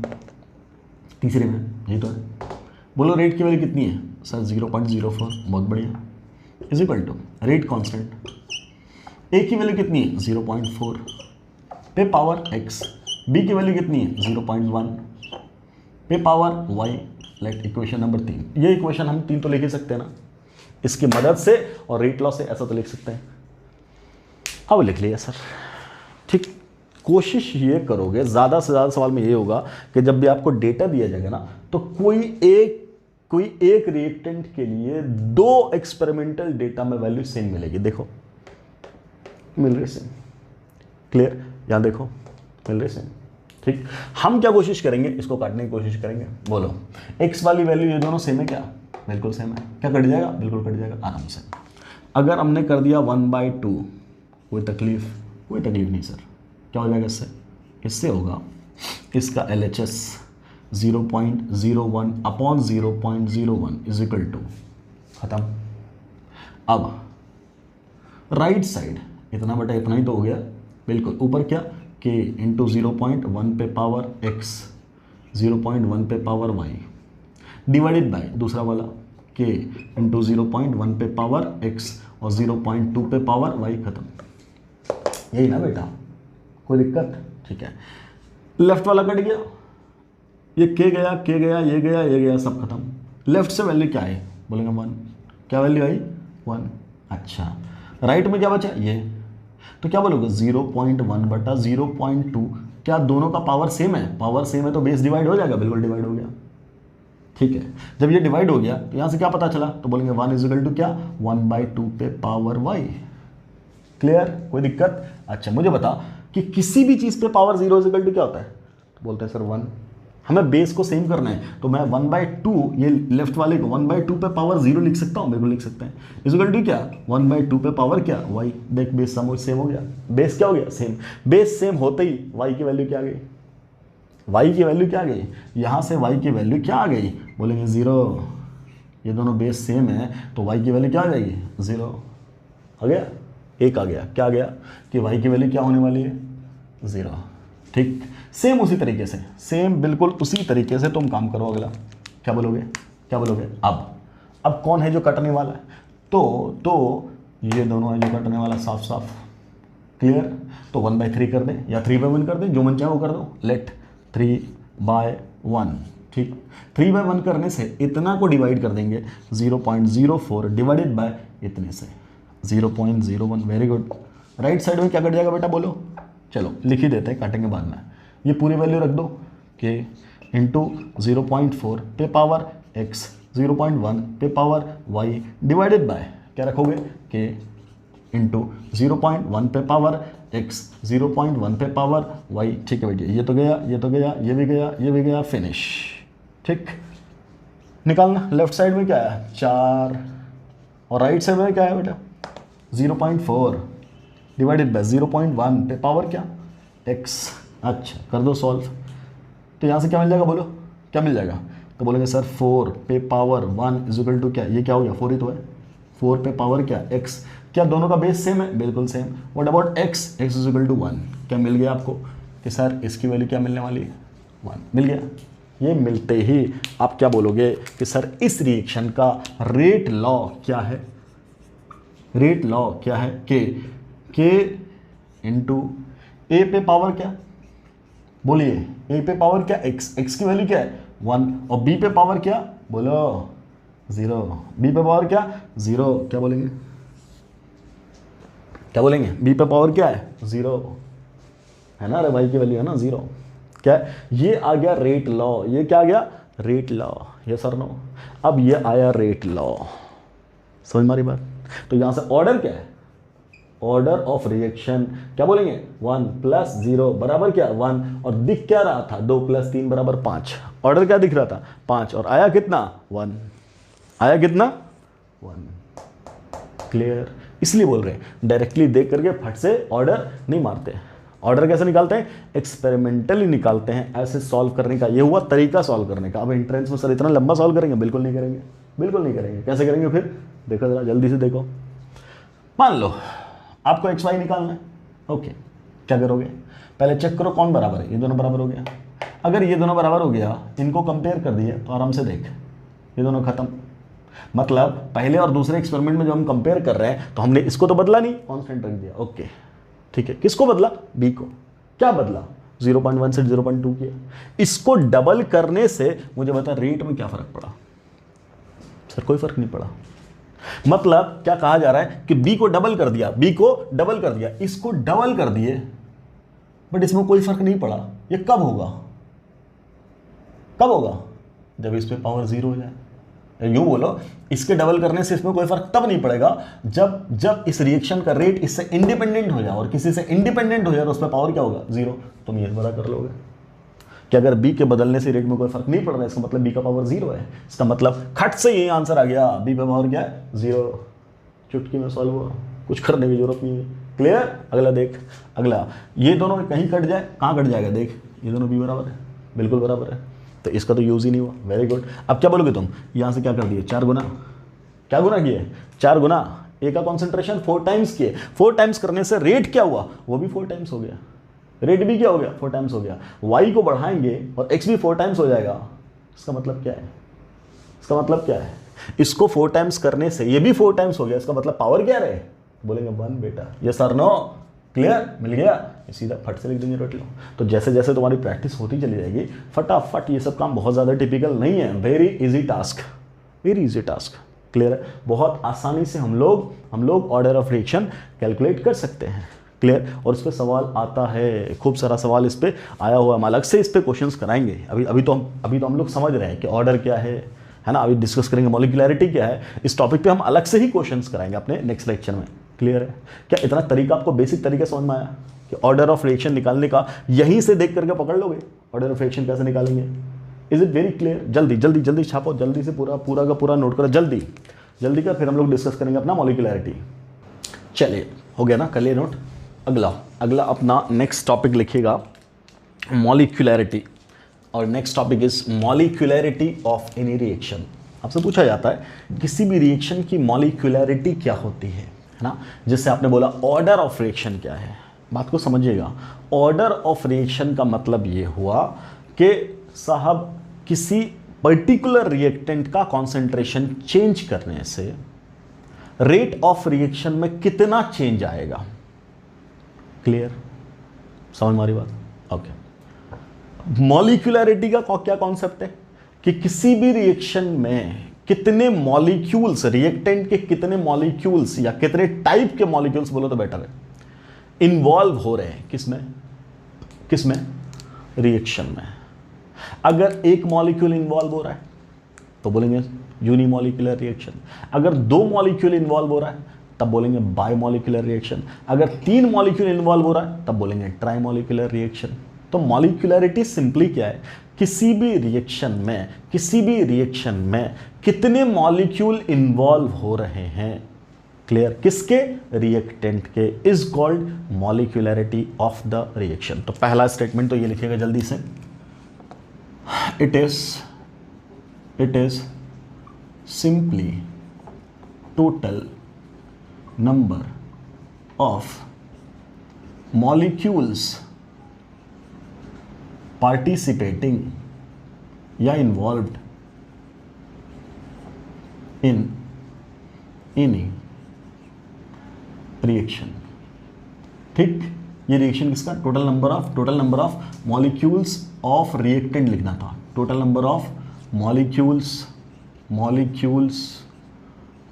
तीसरे में यही तो है, बोलो रेट की वैल्यू कितनी है सर 0.04, बहुत बढ़िया, is equal to rate constant, A की वैल्यू कितनी है 0.4, पे पावर x, बी की वैल्यू कितनी है 0.1, पे power y, like equation number 3। ये इक्वेशन हम 3 तो लिख ही सकते हैं ना इसकी मदद से, और रेट लॉ से ऐसा तो लिख सकते हैं, अब लिख लिया सर, ठीक। कोशिश ये करोगे, ज़्यादा से ज़्यादा सवाल में ये होगा कि जब भी आपको डेटा दिया जाएगा ना, तो कोई एक रिएक्टेंट के लिए 2 एक्सपेरिमेंटल डेटा में वैल्यू सेम मिलेगी, देखो मिल रही सेम, क्लियर, यहाँ देखो मिल रही सेम, ठीक। हम क्या कोशिश करेंगे, इसको काटने की कोशिश करेंगे, बोलो x वाली वैल्यू ये दोनों सेम है क्या, बिल्कुल सेम है, क्या कट जाएगा, बिल्कुल कट जाएगा आराम से। अगर हमने कर दिया 1/2, कोई तकलीफ नहीं सर, क्या हो जाएगा इससे होगा इसका LHS 0.01 upon 0.01 is equal to, खत्म। अब राइट साइड इतना बटा इतना ही तो हो गया, बिल्कुल ऊपर क्या k इंटू 0.1 पे पावर x, 0.1 पे पावर y, डिवाइडेड बाय दूसरा वाला k इंटू 0.1 पे पावर x और 0.2 पे पावर y, खत्म। यही ना बेटा, कोई दिक्कत, ठीक है। लेफ्ट वाला कट गया, ये के गया, के गया, ये गया, ये गया, सब खत्म। लेफ्ट से वैल्यू क्या है, बोलेंगे 1। क्या वैल्यू आई, 1। अच्छा, राइट में क्या बचा, ये, तो क्या बोलोगे 0.1 बटा 0.2। क्या दोनों का पावर सेम है, पावर सेम है तो बेस डिवाइड हो जाएगा, बिल्कुल डिवाइड हो गया। ठीक है, जब ये डिवाइड हो गया तो यहाँ से क्या पता चला, तो बोलेंगे 1 इजिकल टू क्या, 1/2 पे पावर y। क्लियर, कोई दिक्कत। अच्छा मुझे बता कि किसी भी चीज़ पे पावर 0 इजिकल टू क्या होता है, तो बोलते हैं सर 1। हमें बेस को सेम करना है तो मैं 1/2, ये लेफ्ट वाले को 1/2 पे पावर 0 लिख सकता हूँ, बिल्कुल लिख सकते हैं। इजिकल टू क्या, 1/2 पे पावर क्या, y। देख बेस सेम हो गया, बेस क्या हो गया, सेम। बेस सेम होते ही y की वैल्यू क्या आ गई, y की वैल्यू क्या आ गई, यहाँ से y की वैल्यू क्या आ गई, बोलेंगे 0। ये दोनों बेस सेम है तो y की वैल्यू क्या आ जाएगी, 0 आ गया, 1 आ गया। क्या आ गया कि y की वैल्यू क्या होने वाली है, 0। ठीक, सेम उसी तरीके से, सेम बिल्कुल उसी तरीके से तुम काम करो। अगला क्या बोलोगे, क्या बोलोगे, अब कौन है जो कटने वाला है, तो ये दोनों है जो कटने वाला, साफ साफ। क्लियर, तो 1/3 कर दें या 3/1 कर दें, जो मन चाहे वो कर दो। लेट 3/1। ठीक, 3/1 करने से इतना को डिवाइड कर देंगे, 0.04 डिवाइडेड बाय इतने से 0.01। Very good. राइट साइड में क्या कट जाएगा बेटा, बोलो। चलो लिख ही देते हैं, काटेंगे बाद में। ये पूरी वैल्यू रख दो, के इंटू 0.4 पे पावर x, 0.1 पे पावर y डिवाइडेड बाय क्या रखोगे, के इंटू 0.1 पे पावर x, 0.1 पे पावर y। ठीक है बेटा, ये तो गया, ये तो गया, ये भी गया, ये भी गया, फिनिश। ठीक, निकालना। लेफ्ट साइड में क्या है, 4, और राइट साइड में क्या है बेटा, 0.4 डिवाइडेड बाय 0.1 पे पावर क्या, x। अच्छा कर दो सॉल्व, तो यहाँ से क्या मिल जाएगा, बोलो क्या मिल जाएगा, तो बोलेंगे सर 4 पे पावर 1 इजिकल टू क्या, ये क्या हो गया, 4 ही तो है। 4 पे पावर क्या, x। क्या दोनों का बेस सेम है, बिल्कुल same. What about x, x is equal to 1। क्या मिल गया आपको कि सर इसकी वैल्यू क्या मिलने वाली है, 1 मिल गया। ये मिलते ही आप क्या बोलोगे कि सर इस रिएक्शन का रेट लॉ क्या है, रेट लॉ क्या है, के इंटू ए पे पावर क्या, बोलिए, ए पे पावर क्या, x की वैल्यू क्या है 1, और b पे पावर क्या, बोलो 0, b पे पावर क्या 0। क्या बोलेंगे, क्या बोलेंगे, b पे पावर क्या है 0 है ना, अरे भाई की वैल्यू है ना 0। क्या ये आ गया रेट लॉ, ये क्या आ गया, रेट लॉ। ये सर नो, अब ये आया रेट लॉ, समझ मारी बात। तो यहां से ऑर्डर क्या है, ऑर्डर ऑफ रिएक्शन क्या बोलेंगे, 1 + 0 बराबर क्या 1, और दिख क्या रहा था, 2 + 3 बराबर 5। ऑर्डर क्या दिख रहा था, 5, और आया कितना 1, आया कितना 1। क्लियर, इसलिए बोल रहे हैं डायरेक्टली देख करके फट से ऑर्डर नहीं मारते। ऑर्डर कैसे निकालते हैं, एक्सपेरिमेंटली निकालते हैं। ऐसे सॉल्व करने का ये हुआ तरीका सॉल्व करने का। अब एंट्रेंस में सर इतना लंबा सॉल्व करेंगे, बिल्कुल नहीं करेंगे, बिल्कुल नहीं करेंगे। कैसे करेंगे फिर, देखो जरा जल्दी से देखो। मान लो आपको एक्स वाई निकालना है, ओके, क्या करोगे, पहले चेक करो कौन बराबर है, ये दोनों बराबर हो गया। अगर ये दोनों बराबर हो गया, इनको कंपेयर कर दिए तो आराम से देख, ये दोनों खत्म। मतलब पहले और दूसरे एक्सपेरिमेंट में जब हम कंपेयर कर रहे हैं तो हमने इसको तो बदला नहीं, कांस्टेंट रख दिया, ओके ठीक है। किसको बदला, बी को। क्या बदला, 0.1 से 0.2 किया। इसको डबल करने से मुझे बता रेट में क्या फर्क पड़ा, सर कोई फर्क नहीं पड़ा। मतलब क्या कहा जा रहा है कि बी को डबल कर दिया, बी को डबल कर दिया, इसको डबल कर दिए, बट इसमें कोई फर्क नहीं पड़ा। ये कब होगा, कब होगा, जब इस पे पावर 0 हो जाए। यूं बोलो, इसके डबल करने से इसमें कोई फर्क तब नहीं पड़ेगा जब इस रिएक्शन का रेट इससे इंडिपेंडेंट हो जाए, और किसी से इंडिपेंडेंट हो जाए तो उस पर पावर क्या होगा 0। तुम ये पता कर लोगे कि अगर बी के बदलने से रेट में कोई फर्क नहीं पड़ रहा है, इसका मतलब बी का पावर 0 है। इसका मतलब खट से यही आंसर आ गया, बी पे पावर क्या है 0। चुटकी में सॉल्व हुआ, कुछ करने की जरूरत नहीं है। क्लियर। अगला देख, अगला ये दोनों कहीं कट जाए, कहाँ कट जाएगा, देख ये दोनों बी बराबर है, बिल्कुल बराबर है, तो इसका तो यूज ही नहीं हुआ। Very good. अब क्या बोलोगे तुम, यहाँ से क्या कर दिए, 4 गुना, क्या गुना किए, 4 गुना। ए का कॉन्सेंट्रेशन 4 टाइम्स किए, 4 टाइम्स करने से रेट क्या हुआ, वो भी 4 टाइम्स हो गया, रेट भी क्या हो गया 4 टाइम्स हो गया। वाई को बढ़ाएंगे और एक्स भी 4 टाइम्स हो जाएगा। इसका मतलब क्या है, इसका मतलब क्या है, इसको 4 टाइम्स करने से ये भी 4 टाइम्स हो गया, इसका मतलब पावर क्या रहे, बोलेंगे 1 बेटा। ये सर नो, क्लियर, मिल गया। ये सीधा फट से लिख देंगे रट लो। तो जैसे जैसे तुम्हारी प्रैक्टिस होती चली जाएगी फटाफट, ये सब काम बहुत ज़्यादा टिपिकल नहीं है, very easy task, very easy task. Clear है? बहुत आसानी से हम लोग ऑर्डर ऑफ रिएक्शन कैलकुलेट कर सकते हैं। क्लियर? और इस पर सवाल आता है, खूब सारा सवाल इस पर आया हुआ, हम अलग से इस पर क्वेश्चंस कराएंगे। अभी तो हम लोग समझ रहे हैं कि ऑर्डर क्या है ना। अभी डिस्कस करेंगे मॉलिक्यूलैरिटी क्या है, इस टॉपिक पे हम अलग से ही क्वेश्चंस कराएंगे अपने नेक्स्ट लेक्चर में। क्लियर है? क्या इतना तरीका आपको बेसिक तरीका समझ में आया कि ऑर्डर ऑफ रिएक्शन निकालने का यहीं से देख करके पकड़ लोगे ऑर्डर ऑफ रिएक्शन कैसे निकालेंगे? Is it very clear? जल्दी जल्दी जल्दी छापो, जल्दी से पूरा का पूरा नोट करो, जल्दी जल्दी का, फिर हम लोग डिस्कस करेंगे अपना मॉलिक्यूलैरिटी। चलिए, हो गया ना, कर लिए नोट। अगला अपना नेक्स्ट टॉपिक लिखिएगा मॉलिक्यूलैरिटी, और next topic is molecularity of any reaction. आपसे पूछा जाता है किसी भी रिएक्शन की मॉलिक्यूलैरिटी क्या होती है ना। जैसे आपने बोला ऑर्डर ऑफ रिएक्शन क्या है, बात को समझिएगा। ऑर्डर ऑफ रिएक्शन का मतलब ये हुआ कि साहब किसी पर्टिकुलर रिएक्टेंट का कॉन्सेंट्रेशन चेंज करने से रेट ऑफ रिएक्शन में कितना चेंज आएगा। क्लियर? समझ मारी बात? ओके। मॉलिक्यूलैरिटी का क्या कॉन्सेप्ट है कि किसी भी रिएक्शन में कितने मॉलिक्यूल्स, रिएक्टेंट के कितने मॉलिक्यूल्स या कितने टाइप के मॉलिक्यूल्स बोलो तो बेटर है, इन्वॉल्व हो रहे हैं किसमें रिएक्शन में। अगर एक मॉलिक्यूल इन्वॉल्व हो रहा है तो बोलेंगे यूनिमॉलिक्यूलर रिएक्शन। अगर दो मॉलिक्यूल इन्वॉल्व हो रहा है तब बोलेंगे बायमॉलिक्यूलर रिएक्शन। अगर तीन मॉलिक्यूल इन्वॉल्व हो रहा है तब बोलेंगे ट्राइमॉलिक्यूलर रिएक्शन। तो मॉलिक्यूलैरिटी सिंपली क्या है, किसी भी रिएक्शन में कितने मॉलिक्यूल इन्वॉल्व हो रहे हैं। क्लियर? किसके? रिएक्टेंट के, is called molecularity of the reaction. तो पहला स्टेटमेंट तो ये लिखिएगा जल्दी से, it is simply total number of molecules participating या involved in any reaction। ठीक, ये रिएक्शन किसका? Total number of molecules of reactant लिखना था। Total number of molecules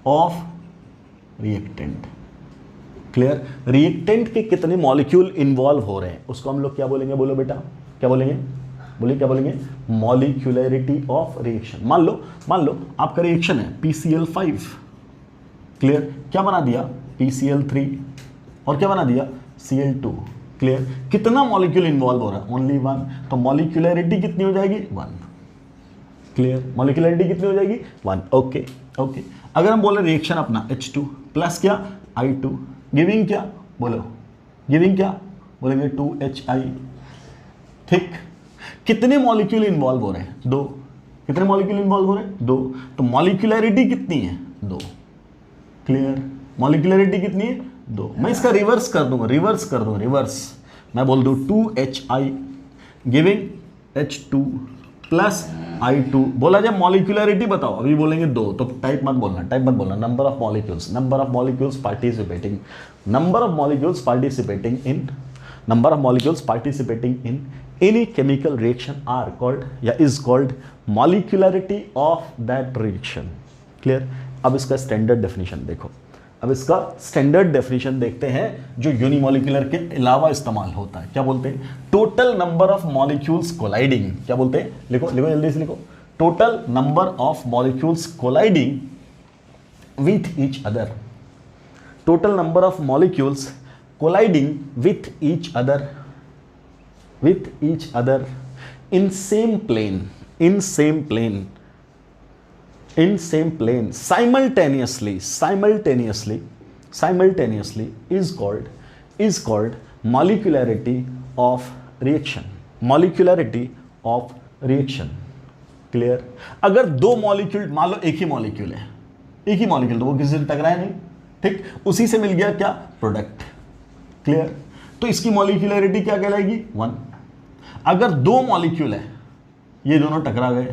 of reactant. Clear? Reactant के कितने मॉलिक्यूल इन्वॉल्व हो रहे हैं उसको हम लोग क्या बोलेंगे? बोलो बेटा, क्या बोलेंगे? क्या बोलेंगे? मॉलिक्यूलैरिटी ऑफ रिएक्शन। मान लो आपका रिएक्शन है PCl5। क्लियर? क्या बना दिया? PCl3 और क्या बना दिया? Cl2। क्लियर? कितना मॉलिक्यूल इन्वॉल्व हो रहा है? Only one. तो मॉलिक्यूलैरिटी कितनी हो जाएगी? 1। क्लियर? मॉलिक्यूलैरिटी कितनी हो जाएगी? 1। ओके। अगर हम बोले रिएक्शन अपना H2 प्लस क्या? I2 गिविंग क्या? बोलेंगे 2HI। ठीक, कितने मॉलिक्यूल इन्वॉल्व हो रहे हैं? 2। कितने मॉलिक्यूल इन्वॉल्व हो रहे हैं? 2। तो मॉलिक्यूलैरिटी कितनी है? 2। क्लियर? मॉलिक्यूलैरिटी कितनी है? 2। मैं इसका रिवर्स कर दूंगा, मैं बोल दूं 2HI giving H2 plus I2। बोला जाए मॉलिक्यूलैरिटी बताओ, अभी बोलेंगे 2, तो टाइप मत बोलना। Number of molecules participating in any chemical reaction are called या is called molecularity of that reaction। Clear? अब इसका स्टैंडर्ड डेफिनेशन देखो, देखते हैं जो यूनिमॉलिक्यूलर के अलावा इस्तेमाल होता है। क्या बोलते हैं? Total number of molecules colliding. क्या बोलते हैं? लिखो जल्दी से लिखो। Total number of molecules colliding with each other. Total number of molecules colliding with each other in same plane simultaneously is called molecularity of reaction। Clear? अगर दो molecule, मान लो एक ही मॉलिक्यूल तो वो किसी से टकराए नहीं, ठीक, उसी से मिल गया क्या? प्रोडक्ट। क्लियर? तो इसकी मॉलिक्यूलैरिटी क्या कहलाएगी? 1। अगर दो मॉलिक्यूल है, ये दोनों टकरा गए,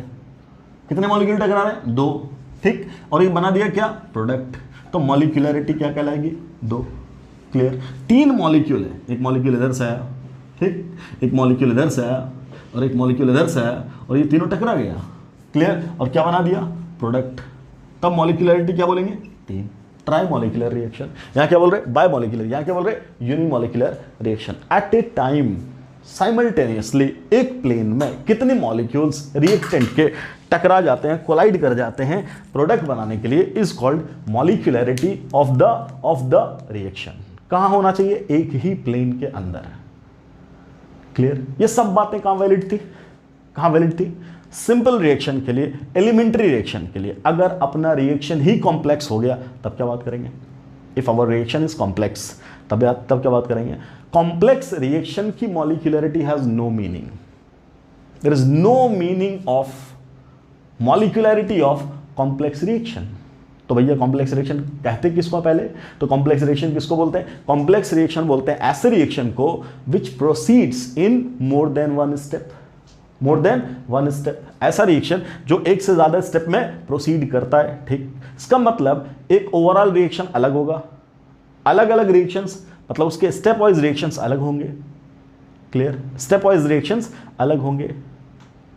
कितने मॉलिक्यूल टकरा रहे हैं? 2। ठीक, और ये बना दिया क्या? प्रोडक्ट। तो मॉलिक्यूलैरिटी क्या कहलाएगी? 2। क्लियर? 3 मॉलिक्यूल है, एक मॉलिक्यूल इधर से आया, ठीक, एक मॉलिक्यूल इधर से आया और एक मॉलिक्यूल इधर से आया और ये तीनों टकरा गया, क्लियर, और क्या बना दिया, प्रोडक्ट। तब मॉलिक्यूलरिटी क्या बोलेंगे, 3। ट्राई मॉलिक्यूलर रिएक्शन, यहाँ क्या बोल रहे, बाय मॉलिक्यूलर, यहाँ क्या बोल रहे, unimolecular reaction. At a time simultaneously एक प्लेन में कितने मॉलिक्यूल्स रिएक्टेंट के टकरा जाते हैं, कोलाइड कर जाते हैं प्रोडक्ट बनाने के लिए, is called molecularity of the reaction. कहां होना चाहिए, एक ही प्लेन के अंदर, क्लियर। ये सब बातें कहां वैलिड थी, कहां वैलिड थी, सिंपल रिएक्शन के लिए, एलिमेंट्री रिएक्शन के लिए। अगर अपना रिएक्शन ही कॉम्प्लेक्स हो गया तब क्या बात करेंगे, if our reaction is complex तब क्या बात करेंगे। कॉम्प्लेक्स रिएक्शन की molecularity has no meaning, there is no meaning of molecularity of complex reaction. तो भैया कॉम्प्लेक्स रिएक्शन कहते किसको पहले, तो कॉम्प्लेक्स रिएक्शन किसको बोलते हैं, कॉम्प्लेक्स रिएक्शन बोलते हैं ऐसे रिएक्शन को which proceeds in more than one step, more than one step, ऐसा रिएक्शन जो एक से ज्यादा स्टेप में प्रोसीड करता है, ठीक। इसका मतलब एक ओवरऑल रिएक्शन अलग होगा, अलग अलग रिएक्शंस मतलब उसके स्टेप वाइज रिएक्शंस अलग होंगे, क्लियर, स्टेप वाइज रिएक्शंस अलग होंगे,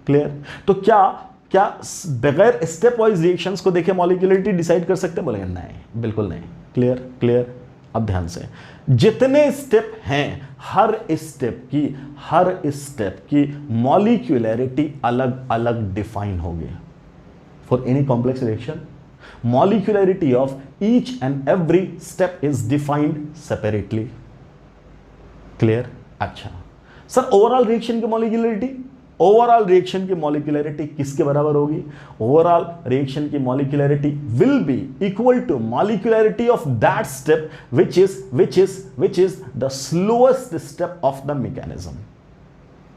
क्लियर। तो क्या बगैर स्टेप वाइज रिएक्शंस को देखे मॉलिक्यूलरिटी डिसाइड कर सकते हैं, बोलेंगे नहीं, बिल्कुल नहीं, क्लियर क्लियर। अब ध्यान से, जितने स्टेप हैं हर स्टेप की मॉलिक्यूलरिटी अलग अलग डिफाइन होगी। For any complex reaction molecularity of each and every step is defined separately, clear. अच्छा सर, ओवरऑल रिएक्शन की मॉलिक्यूलरिटी किसके बराबर होगी, ओवरऑल रिएक्शन की molecularity will be equal to molecularity of that step which is the slowest step of the mechanism।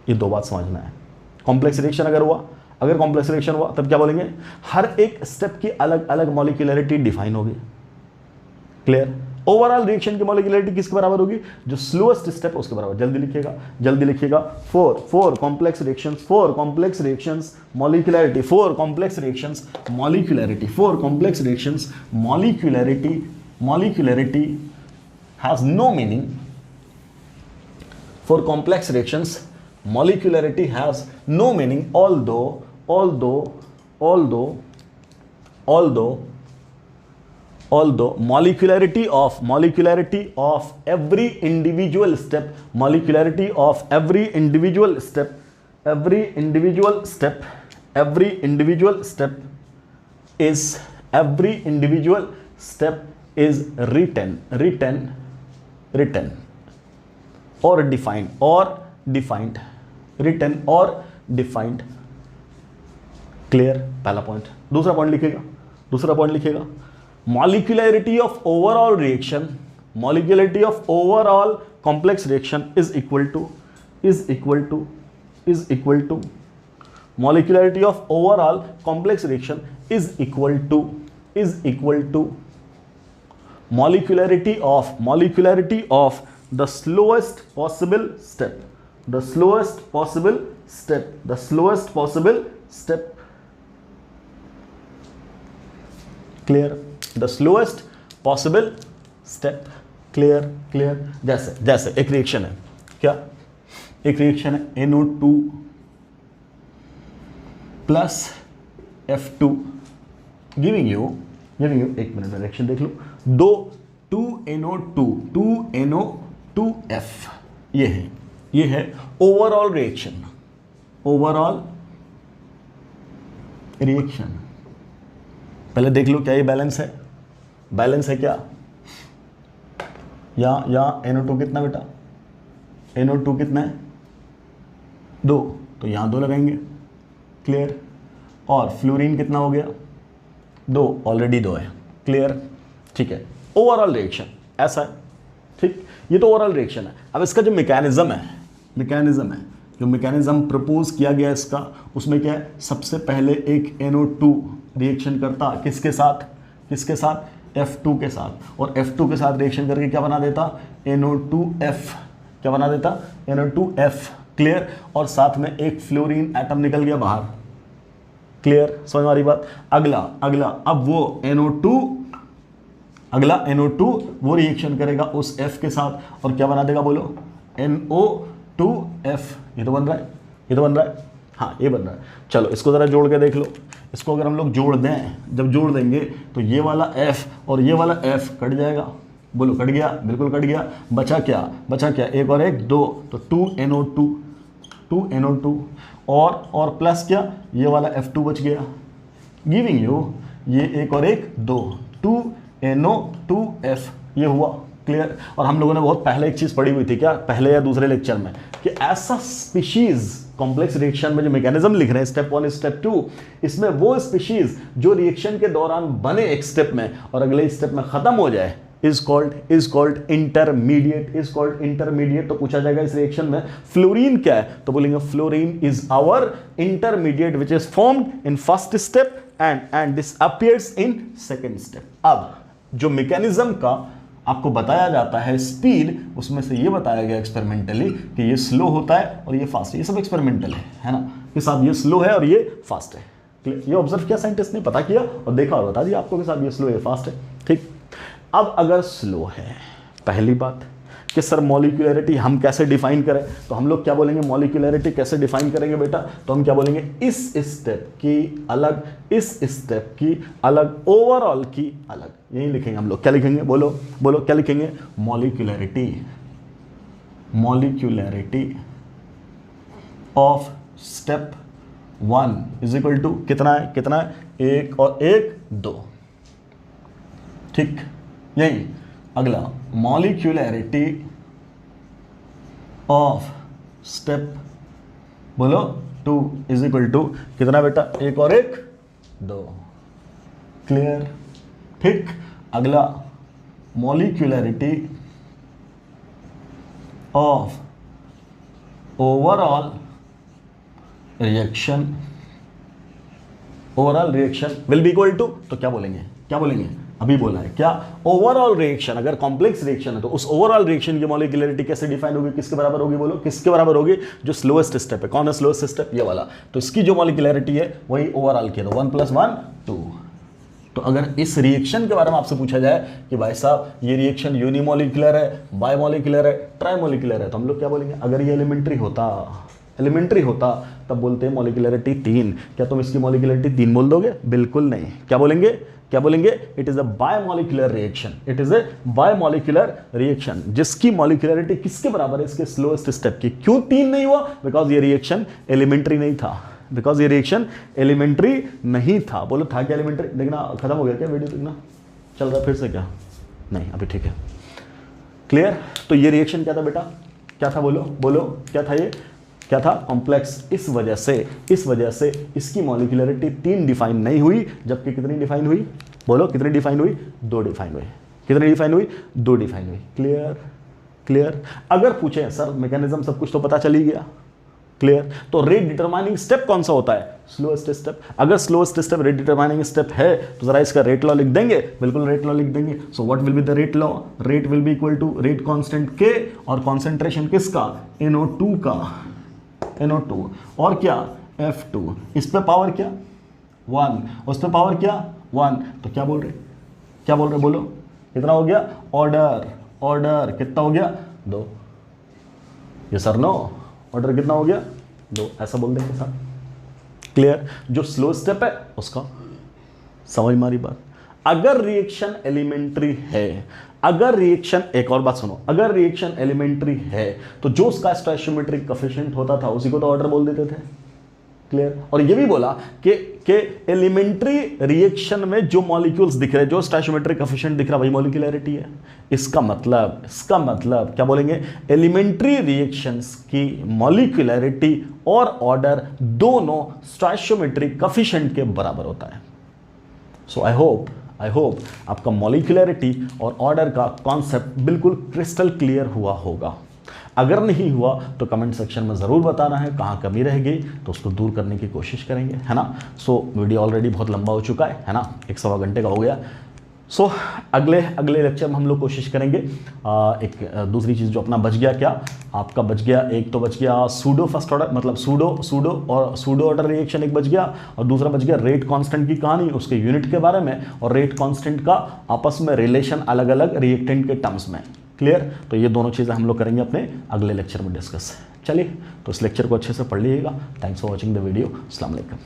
ये दो बात समझना है। कॉम्प्लेक्स रिएक्शन अगर कॉम्प्लेक्स रिएक्शन हुआ तब क्या बोलेंगे, हर एक स्टेप की अलग अलग मॉलिक्यूलरिटी डिफाइन होगी, क्लियर। ओवरऑल रिएक्शन की मॉलिक्यूलरिटी किसके बराबर होगी, जो स्लोएस्ट स्टेप है उसके बराबर। जल्दी लिखिएगा, for complex reactions molecularity, for complex reactions molecularity has no meaning. For complex reactions, molecularity has no meaning, although molecularity of every individual step is written or defined, written or defined, clear. पहला point. दूसरा point लिखिएगा, molecularity of overall reaction, molecularity of overall complex reaction is equal to molecularity of overall complex reaction is equal to molecularity of the slowest possible step, clear, the slowest possible step, clear। जैसे एक reaction है, क्या एक reaction है NO2 plus F2 giving you, एक minute में reaction देख लो, 2NO2 2NO2F, ये है ओवरऑल रिएक्शन, पहले देख लो क्या ये बैलेंस है क्या, यहाँ NO2 कितना बेटा, NO2 कितना है 2, तो यहाँ 2 लगाएंगे, क्लियर। और फ्लोरीन कितना हो गया 2, ऑलरेडी 2 है, क्लियर, ठीक है। ओवरऑल रिएक्शन ऐसा है, ठीक। ये तो ओवरऑल रिएक्शन है। अब इसका जो मैकेनिज्म है, जो मैकेनिज्म प्रपोज किया गया इसका, उसमें क्या है, सबसे पहले एक NO2 रिएक्शन करता किसके साथ F2 के साथ, और F2 के साथ रिएक्शन करके क्या बना देता, NO2F, क्या बना देता, NO2F, क्लियर। और साथ में एक फ्लोरीन एटम निकल गया बाहर, क्लियर, समझ में आ रही बात। अगला अब वो NO2 वो रिएक्शन करेगा उस F के साथ और क्या बना देगा, बोलो, NO 2F, ये तो बन रहा है, ये तो बन रहा है, हाँ ये बन रहा है। चलो इसको ज़रा जोड़ के देख लो, इसको अगर हम लोग जोड़ दें, जब जोड़ देंगे तो ये वाला F और ये वाला F कट जाएगा, बोलो कट गया, बिल्कुल कट गया। बचा क्या, बचा क्या, एक और एक दो, तो 2NO2, 2NO2 और प्लस क्या, ये वाला F2 बच गया, गिविंग यू ये एक और एक दो, 2NO2F, ये हुआ। क्लियर। और हम लोगों ने बहुत पहले एक चीज़ पढ़ी हुई थी, क्या, पहले या दूसरे लेक्चर में, कि ऐसा स्पीशीज कॉम्प्लेक्स रिएक्शन में जो मैकेनिज्म लिख रहे हैं स्टेप 1 स्टेप 2, इसमें वो स्पीशीज जो रिएक्शन के दौरान बने एक स्टेप में और अगले स्टेप में खत्म हो जाए is called intermediate, is called intermediate. तो पूछा जाएगा इस रिएक्शन में फ्लोरीन क्या है, तो बोलेंगे fluorine is our intermediate which is formed in first step and this appears in second step. अब जो मैकेनिज्म का आपको बताया जाता है स्पीड, उसमें से ये बताया गया एक्सपेरिमेंटली कि ये स्लो होता है और ये फास्ट है, ये सब एक्सपेरिमेंटल है ना, कि साहब ये स्लो है और ये फास्ट है। ये ऑब्जर्व किया साइंटिस्ट ने, पता किया और देखा और बता दिया आपको कि साहब ये स्लो है फास्ट है। ठीक। अब अगर स्लो है, पहली बात कि सर मॉलिक्यूलरिटी हम कैसे डिफाइन करें, तो हम लोग क्या बोलेंगे, मॉलिक्यूलरिटी कैसे डिफाइन करेंगे बेटा, तो हम क्या बोलेंगे, इस स्टेप की अलग, इस स्टेप की अलग, ओवरऑल की अलग, यही लिखेंगे हम लोग। क्या लिखेंगे, बोलो बोलो क्या लिखेंगे, molecularity, molecularity of step 1 is equal to कितना है, कितना है, एक और एक दो। ठीक, यही। अगला मॉलिक्यूलरिटी ऑफ स्टेप, बोलो 2 इज इक्वल टू कितना बेटा, एक और एक दो। क्लियर। ठीक। अगला molecularity of overall reaction, overall reaction will be equal to, तो क्या बोलेंगे, क्या बोलेंगे, अभी बोला है क्या, ओवरऑल रिएक्शन। अगर कॉम्प्लेक्स रिएक्शन है तो उस ओवरऑल रिएक्शन की मॉलिक्यूलरिटी कैसे डिफाइन होगी, किसके बराबर होगी, बोलो किसके बराबर होगी, जो स्लोएस्ट स्टेप है। कौन है स्लोएस्ट स्टेप, ये वाला, तो इसकी जो मॉलिक्यूलरिटी है वही ओवरऑल की है, तो 1 + 1 2। तो अगर इस रिएक्शन के बारे में आपसे पूछा जाए कि भाई साहब ये रिएक्शन यूनिमोलिकुलर है, बायमोलिकुलर है, ट्राइमोलिकुलर है, तो हम लोग क्या बोलेंगे, अगर ये एलिमेंट्री होता तब बोलते हैं मॉलिक्यूलरिटी 3। क्या तुम इसकी मॉलिक्यूलरिटी 3 बोल दोगे, बिल्कुल नहीं। क्या बोलेंगे, क्या बोलेंगे, it is a bimolecular reaction, it is a bimolecular reaction, जिसकी मॉलिक्यूलरिटी किसके बराबर है, इसके स्लोएस्ट स्टेप की। क्यों 3 नहीं हुआ, बिकॉज ये रिएक्शन एलिमेंट्री नहीं था, बिकॉज ये रिएक्शन एलिमेंट्री नहीं था। बोलो था क्या एलिमेंट्री, देखना खत्म हो गया क्या वीडियो, देखना चल रहा है फिर से क्या, नहीं अभी ठीक है। क्लियर। तो ये रिएक्शन क्या था बेटा, क्या था, बोलो बोलो क्या था, ये क्या था, कॉम्प्लेक्स। इस वजह से इसकी मॉलिक्यूलरिटी 3 डिफाइन नहीं हुई, जबकि कितनी डिफाइन हुई, बोलो कितनी डिफाइन हुई, 2 डिफाइन हुई। कितनी डिफाइन हुई, 2 डिफाइन हुई। क्लियर। क्लियर। अगर पूछे सर मैकेनिज्म सब कुछ तो पता चल ही गया, क्लियर, तो रेट डिटरमाइनिंग स्टेप कौन सा होता है, स्लोएस्ट स्टेप। अगर slowest step rate determining step है तो जरा इसका रेट लॉ लिख देंगे, बिल्कुल रेट लॉ लिख देंगे। So what will be the rate law, rate will be equal to rate constant के और कॉन्सेंट्रेशन किसका, NO2 का, NO2 और क्या F2, इस पे पावर क्या 1, उस पे पावर क्या 1, तो क्या बोल रहे, क्या बोल रहे, बोलो कितना हो गया, ऑर्डर कितना हो गया 2, ये सर नो, ऑर्डर कितना हो गया 2, ऐसा बोल देंगे सर। क्लियर। जो स्लो स्टेप है उसका समझ मारी बात। अगर रिएक्शन एलिमेंट्री है, अगर रिएक्शन, एक और बात सुनो, अगर रिएक्शन एलिमेंट्री है तो जो उसका स्टोइचियोमेट्रिक कोएफिशिएंट होता था उसी को तो ऑर्डर बोल देते थे। क्लियर। और ये भी बोला कि एलिमेंट्री रिएक्शन में जो मॉलिक्यूल्स दिख रहे हैं, जो स्टोइचियोमेट्रिक कोएफिशिएंट दिख रहा है वही मॉलिक्यूलरिटी है। इसका मतलब क्या बोलेंगे, एलिमेंट्री रिएक्शंस की मॉलिक्यूलरिटी और ऑर्डर दोनों स्टोइचियोमेट्रिक कोएफिशिएंट के बराबर होता है। सो आई होप आपका मॉलिक्यूलरिटी और ऑर्डर का कॉन्सेप्ट बिल्कुल क्रिस्टल क्लियर हुआ होगा। अगर नहीं हुआ तो कमेंट सेक्शन में ज़रूर बताना है, कहाँ कमी रह गई तो उसको दूर करने की कोशिश करेंगे, है ना। सो वीडियो ऑलरेडी बहुत लंबा हो चुका है ना, 1 घंटे का हो गया। सो अगले लेक्चर में हम लोग कोशिश करेंगे एक दूसरी चीज़ जो अपना बच गया, क्या आपका बच गया, एक तो बच गया सूडो फर्स्ट ऑर्डर, मतलब सूडो ऑर्डर रिएक्शन एक बच गया, और दूसरा बच गया रेट कांस्टेंट की कहानी, उसके यूनिट के बारे में, और रेट कांस्टेंट का आपस में रिलेशन अलग अलग रिएक्टेंट के टर्म्स में। क्लियर। तो ये दोनों चीज़ें हम लोग करेंगे अपने अगले लेक्चर में डिस्कस। चलिए तो इस लेक्चर को अच्छे से पढ़ लीजिएगा। Thanks for watching the video. अस्सलाम वालेकुम।